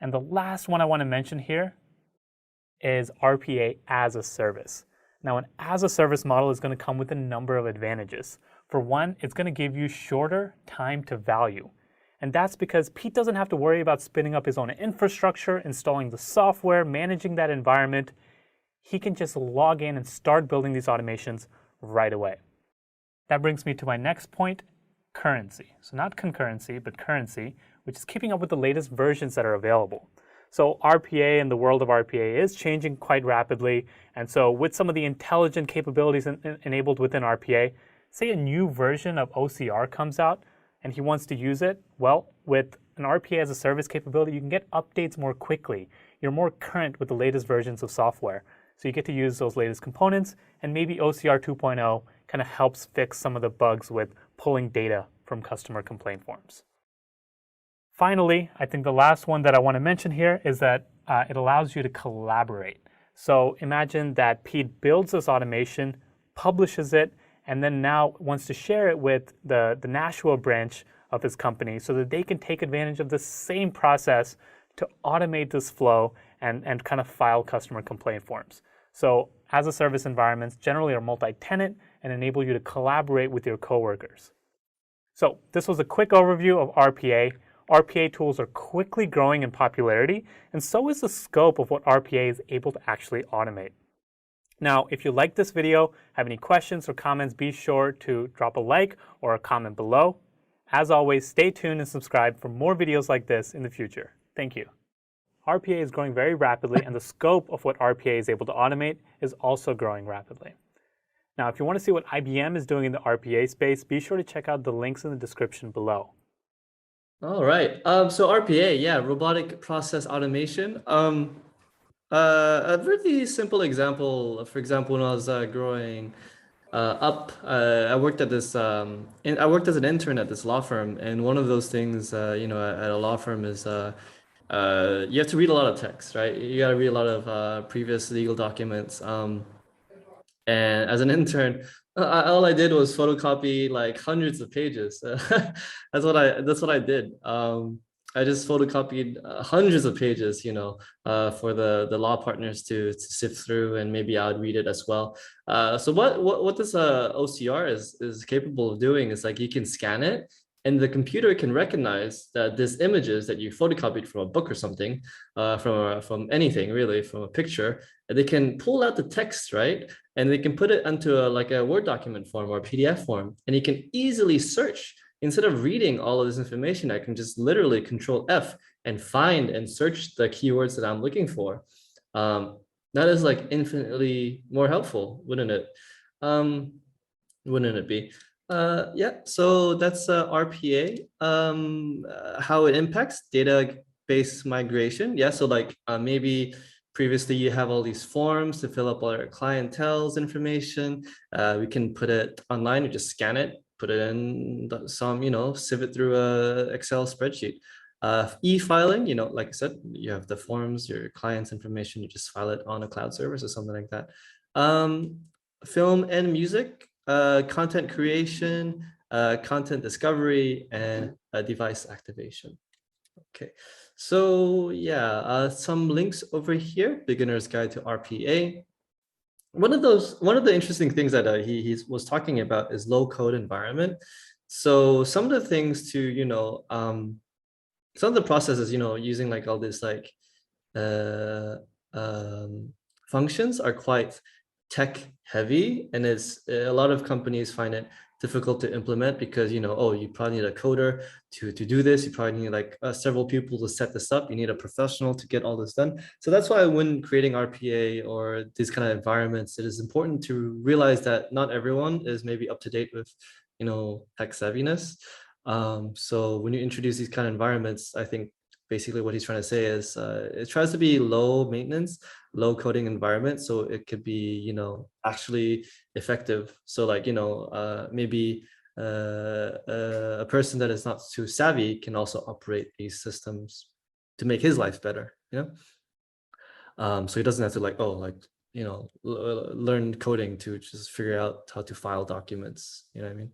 And the last one I want to mention here is RPA as a service. Now, an as-a-service model is going to come with a number of advantages. For one, it's going to give you shorter time to value. And that's because Pete doesn't have to worry about spinning up his own infrastructure, installing the software, managing that environment. He can just log in and start building these automations right away. That brings me to my next point, currency. So not concurrency, but currency, which is keeping up with the latest versions that are available. So RPA and the world of RPA is changing quite rapidly. And so with some of the intelligent capabilities enabled within RPA, say a new version of OCR comes out and he wants to use it, well, with an RPA as a service capability, you can get updates more quickly. You're more current with the latest versions of software. So you get to use those latest components, and maybe OCR 2.0 kind of helps fix some of the bugs with pulling data from customer complaint forms. Finally, I think the last one that I want to mention here is that it allows you to collaborate. So imagine that Pete builds this automation, publishes it, and then now wants to share it with the Nashua branch of his company so that they can take advantage of the same process to automate this flow and kind of file customer complaint forms. So as a service environments generally are multi-tenant and enable you to collaborate with your coworkers. So this was a quick overview of RPA. RPA tools are quickly growing in popularity, and so is the scope of what RPA is able to actually automate. Now, if you like this video, have any questions or comments, be sure to drop a like or a comment below. As always, stay tuned and subscribe for more videos like this in the future. Thank you. RPA is growing very rapidly, and the scope of what RPA is able to automate is also growing rapidly. Now, if you want to see what IBM is doing in the RPA space, be sure to check out the links in the description below. All right. So RPA, yeah, robotic process automation. A really simple example. For example, when I was growing up, I worked at this. I worked as an intern at this law firm, and one of those things, at a law firm is you have to read a lot of text, right? You got to read a lot of previous legal documents. And as an intern, all I did was photocopy like hundreds of pages. That's what I did. I just photocopied hundreds of pages, for the law partners to sift through, and maybe I would read it as well. So what this OCR is capable of doing is like you can scan it, and the computer can recognize that this images that you photocopied from a book or something, from anything really, from a picture. They can pull out the text, right? And they can put it into like a Word document form or a PDF form, and you can easily search. Instead of reading all of this information, I can just literally Control F and find and search the keywords that I'm looking for. That is like infinitely more helpful, wouldn't it? Wouldn't it be? Yeah, so that's RPA. How it impacts database migration. Yeah, so like maybe previously you have all these forms to fill up all our clientele's information. We can put it online, you just scan it, put it in some, sieve it through a Excel spreadsheet. E-filing, like I said, you have the forms, your client's information, you just file it on a cloud service or something like that. Film and music, content creation, content discovery, and device activation. Okay, so yeah, some links over here, Beginner's Guide to RPA. One of the interesting things that he was talking about is low code environment. So some of the things to, some of the processes, using like all this like functions are quite tech heavy, and it's a lot of companies find it difficult to implement because you probably need a coder to do this. You probably need like several people to set this up. You need a professional to get all this done. So that's why when creating RPA or these kind of environments, it is important to realize that not everyone is maybe up to date with tech savviness. So when you introduce these kind of environments, I think basically what he's trying to say is it tries to be low maintenance, low coding environment, so it could be actually effective. So like maybe a person that is not too savvy can also operate these systems to make his life better. So he doesn't have to learn coding to just figure out how to file documents. You know what I mean?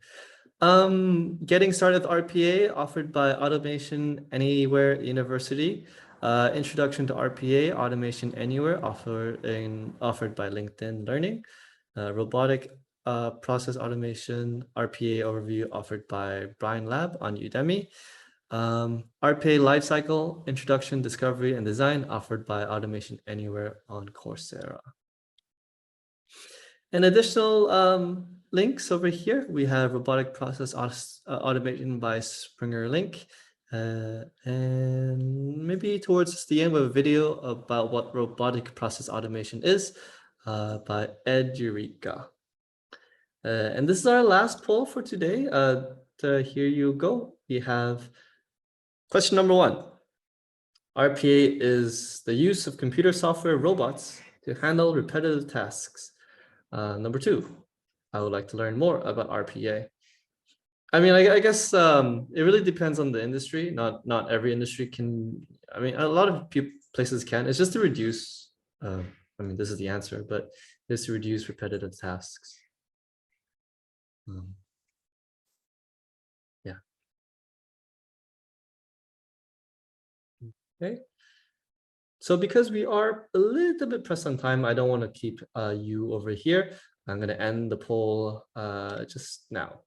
Getting started with RPA, offered by Automation Anywhere University. Introduction to RPA, Automation Anywhere, offered by LinkedIn Learning. Robotic Process Automation, RPA Overview, offered by Brian Lab on Udemy. RPA Lifecycle, Introduction, Discovery, and Design, offered by Automation Anywhere on Coursera. And additional links over here, we have Robotic Process Automation by Springer Link. And maybe towards the end, we have a video about what robotic process automation is by Ed Eureka. And this is our last poll for today. Here you go. We have question number 1. RPA is the use of computer software robots to handle repetitive tasks. Number 2, I would like to learn more about RPA. I mean, I guess it really depends on the industry. Not every industry can. I mean, a lot of places can. It's just to reduce. I mean, this is the answer, but it's to reduce repetitive tasks. Yeah. Okay. So because we are a little bit pressed on time, I don't want to keep you over here. I'm going to end the poll just now.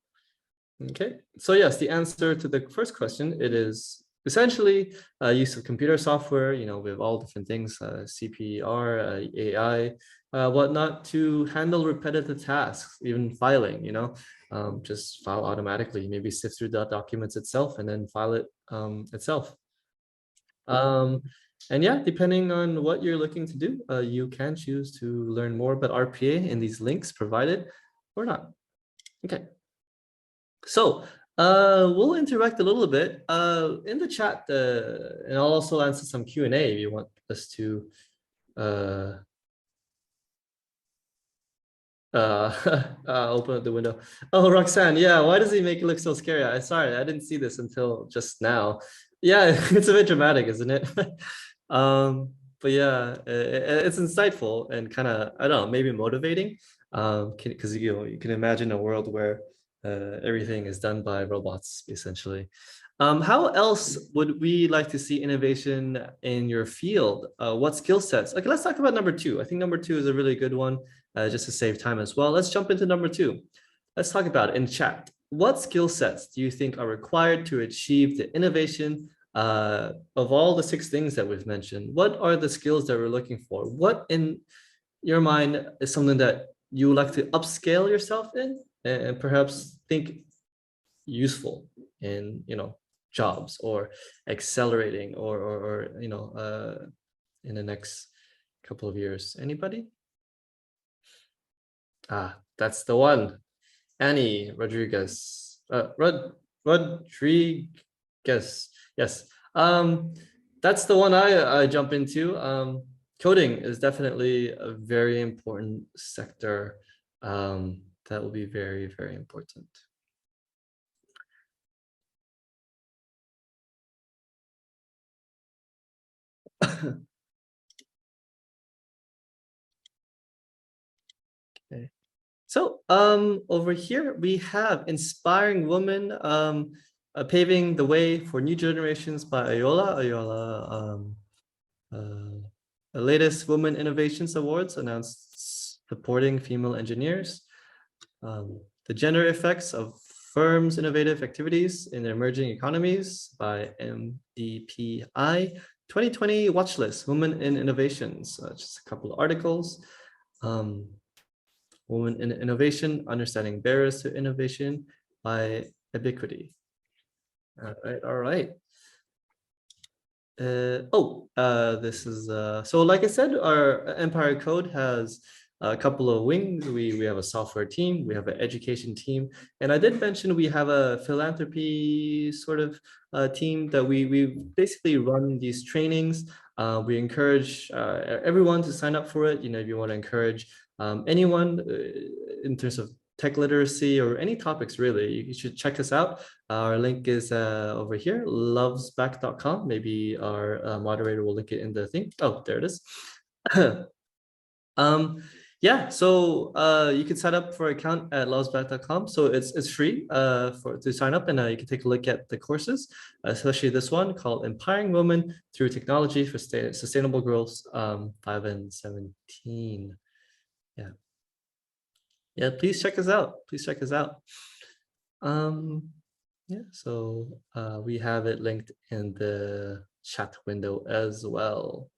Okay, so yes, the answer to the first question, it is essentially use of computer software, we have all different things, CPR, AI, whatnot, to handle repetitive tasks, even filing, just file automatically, maybe sift through the documents itself and then file it itself. And yeah, depending on what you're looking to do, you can choose to learn more about RPA in these links provided or not. Okay. So we'll interact a little bit in the chat, and I'll also answer some Q&A if you want us to open up the window. Oh, Roxanne, yeah, why does he make it look so scary? Sorry, I didn't see this until just now. Yeah, it's a bit dramatic, isn't it? But yeah, it's insightful and kind of, I don't know, maybe motivating. Because you know, you can imagine a world where everything is done by robots, essentially. How else would we like to see innovation in your field? What skill sets? Okay, let's talk about number two. I think number two is a really good one, just to save time as well. Let's jump into number two. Let's talk about it in chat. What skill sets do you think are required to achieve the innovation of all the six things that we've mentioned? What are the skills that we're looking for? What in your mind is something that you would like to upscale yourself in and perhaps think useful in, you know, jobs or accelerating or you know, in the next couple of years? Anybody? Ah, that's the one. Annie Rodriguez. Rodriguez. Yes. That's the one I jump into. Coding is definitely a very important sector. That will be very, very important. Okay. So over here we have Inspiring Women, Paving the Way for New Generations by Ayola. The latest Women Innovations Awards announced supporting female engineers. The Gender Effects of Firms' Innovative Activities in Emerging Economies by MDPI. 2020 Watch List, Women in Innovations, just a couple of articles. Women in Innovation, Understanding Barriers to Innovation by Ubiquity. All right. This is so like I said, our Empire Code has a couple of wings. We have a software team, we have an education team, and I did mention we have a philanthropy sort of team that we basically run these trainings. We encourage everyone to sign up for it. You know, if you want to encourage anyone in terms of tech literacy or any topics, really, you should check us out. Our link is over here, lovesback.com. Maybe our moderator will link it in the thing. Oh, there it is. Yeah, so you can sign up for an account at lovesback.com. So it's free to sign up, and you can take a look at the courses, especially this one called Empowering Women Through Technology for Sustainable Growth 5 and 17. Yeah. Yeah, please check us out. Please check us out. Yeah, so we have it linked in the chat window as well.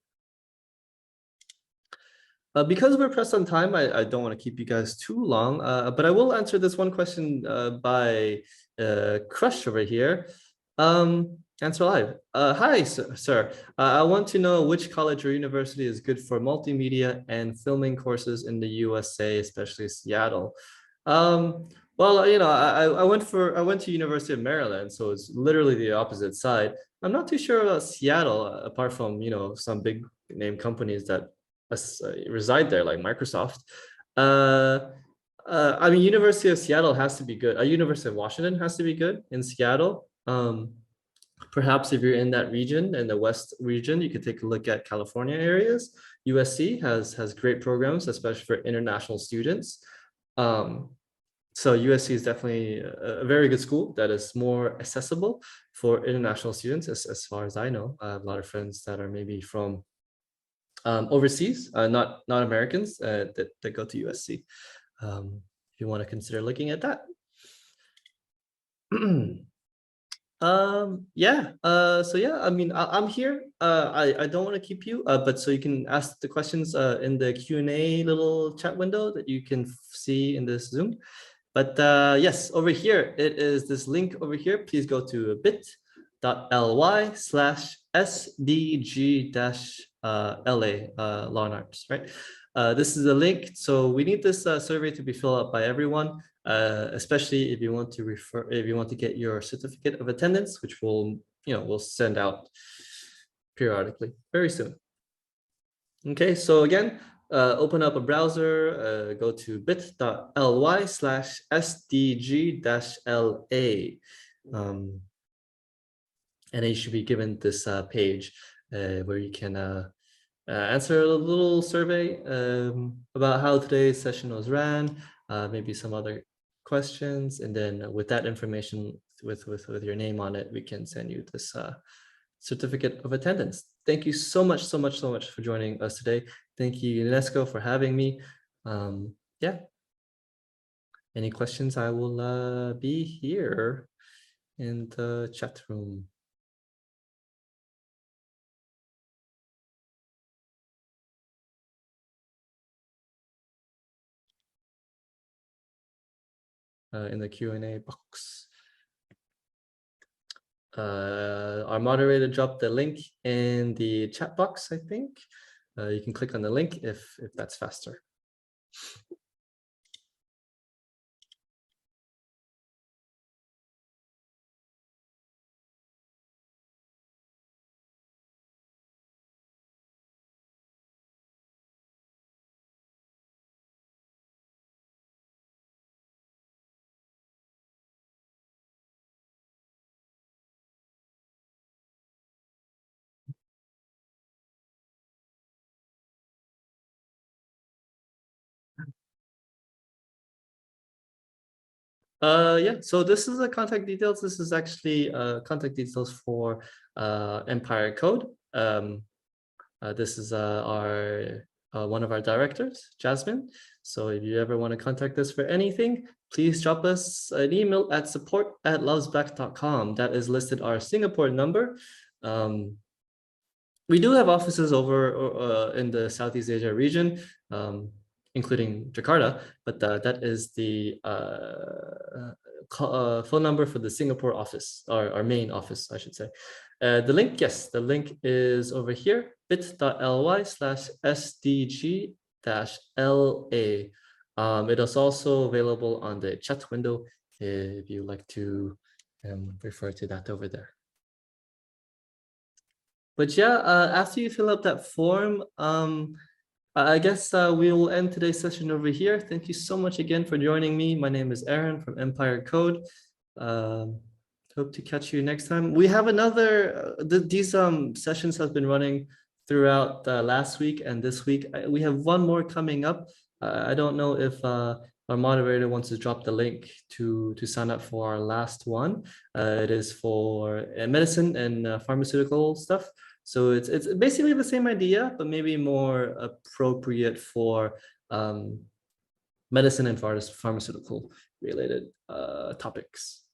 Because we're pressed on time, I don't want to keep you guys too long, but I will answer this one question by Crush over here. Answer live. Hi, sir. I want to know which college or university is good for multimedia and filming courses in the USA, especially Seattle. Well, you know, I went to University of Maryland, so it's literally the opposite side. I'm not too sure about Seattle, apart from, you know, some big name companies that reside there, like Microsoft. I mean, University of Seattle has to be good. University of Washington has to be good in Seattle. Perhaps if you're in that region, in the West region, you could take a look at California areas. USC has great programs, especially for international students. So USC is definitely a very good school that is more accessible for international students, as far as I know. I have a lot of friends that are maybe from overseas, not Americans, that go to USC. If you want to consider looking at that. Yeah, so yeah, I mean, I'm here. I don't want to keep you, but so you can ask the questions in the Q&A little chat window that you can see in this Zoom. But yes, over here, it is this link over here. Please go to bit.ly/SDG-LA, Law and Arts, right? This is a link. So we need this survey to be filled out by everyone. Especially if you want to get your certificate of attendance, which we'll send out periodically very soon. Okay, so again, open up a browser, go to bit.ly/SDG-LA. And then you should be given this page where you can answer a little survey about how today's session was ran, maybe some other questions, and then with that information, with your name on it, we can send you this certificate of attendance. Thank you so much for joining us today. Thank you, UNESCO, for having me. Yeah. Any questions? I will be here in the chat room. In the Q&A box. Our moderator dropped the link in the chat box, I think. You can click on the link if that's faster. Yeah, so this is the contact details. This is actually contact details for Empire Code. This is our one of our directors, Jasmine. So if you ever want to contact us for anything, please drop us an email at support@lovesback.com. That is listed our Singapore number. We do have offices over in the Southeast Asia region, including Jakarta, but that is the phone number for the Singapore office, our main office, I should say. The link, yes, the link is over here, bit.ly/SDG-LA. It is also available on the chat window if you like to refer to that over there. But yeah, after you fill out that form, I guess we will end today's session over here. Thank you so much again for joining me. My name is Aaron from Empire Code. Hope to catch you next time. We have another, these sessions have been running throughout last week and this week. We have one more coming up. I don't know if our moderator wants to drop the link to sign up for our last one. It is for medicine and pharmaceutical stuff. So it's basically the same idea, but maybe more appropriate for medicine and pharmaceutical related topics.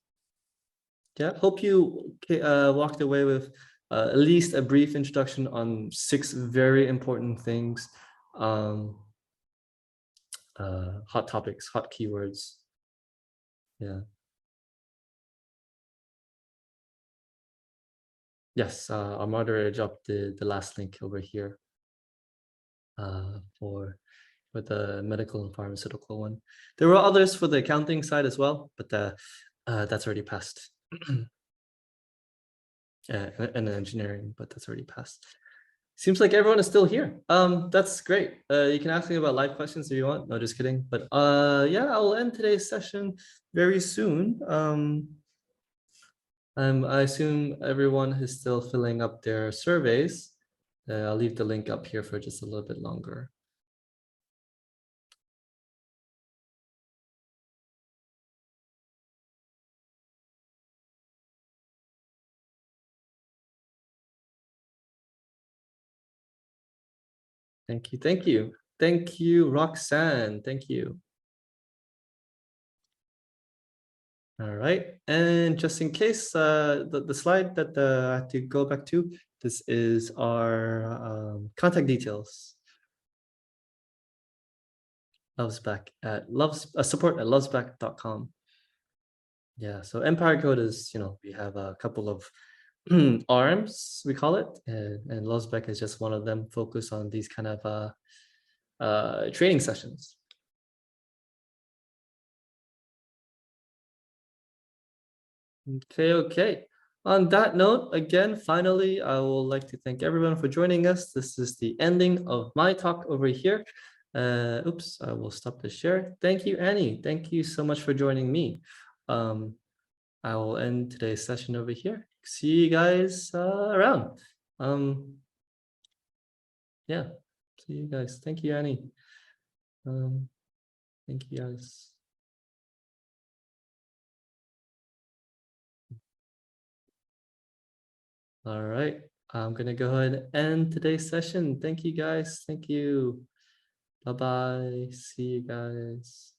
Yeah, hope you walked away with at least a brief introduction on 6 very important things, hot topics, hot keywords. Yeah. Yes, our moderator dropped the last link over here for the medical and pharmaceutical one. There were others for the accounting side as well, but that's already passed. And engineering, but that's already passed. Seems like everyone is still here. That's great. You can ask me about live questions if you want. No, just kidding. But yeah, I'll end today's session very soon. I assume everyone is still filling up their surveys. I'll leave the link up here for just a little bit longer. Thank you, thank you. Thank you, Roxanne, thank you. All right, and just in case, the slide that I have to go back to, this is our contact details. Lovesback at support@lovesback.com. Yeah, so Empire Code is, we have a couple of arms, we call it, and Lovesback is just one of them, focused on these kind of training sessions. Okay. On that note, again, finally, I would like to thank everyone for joining us. This is the ending of my talk over here. Oops, I will stop the share. Thank you, Annie. Thank you so much for joining me. I will end today's session over here. see you guys around. Yeah, see you guys. Thank you, Annie. Thank you guys. All right, I'm gonna go ahead and end today's session. Thank you guys. Thank you. Bye-bye. See you guys.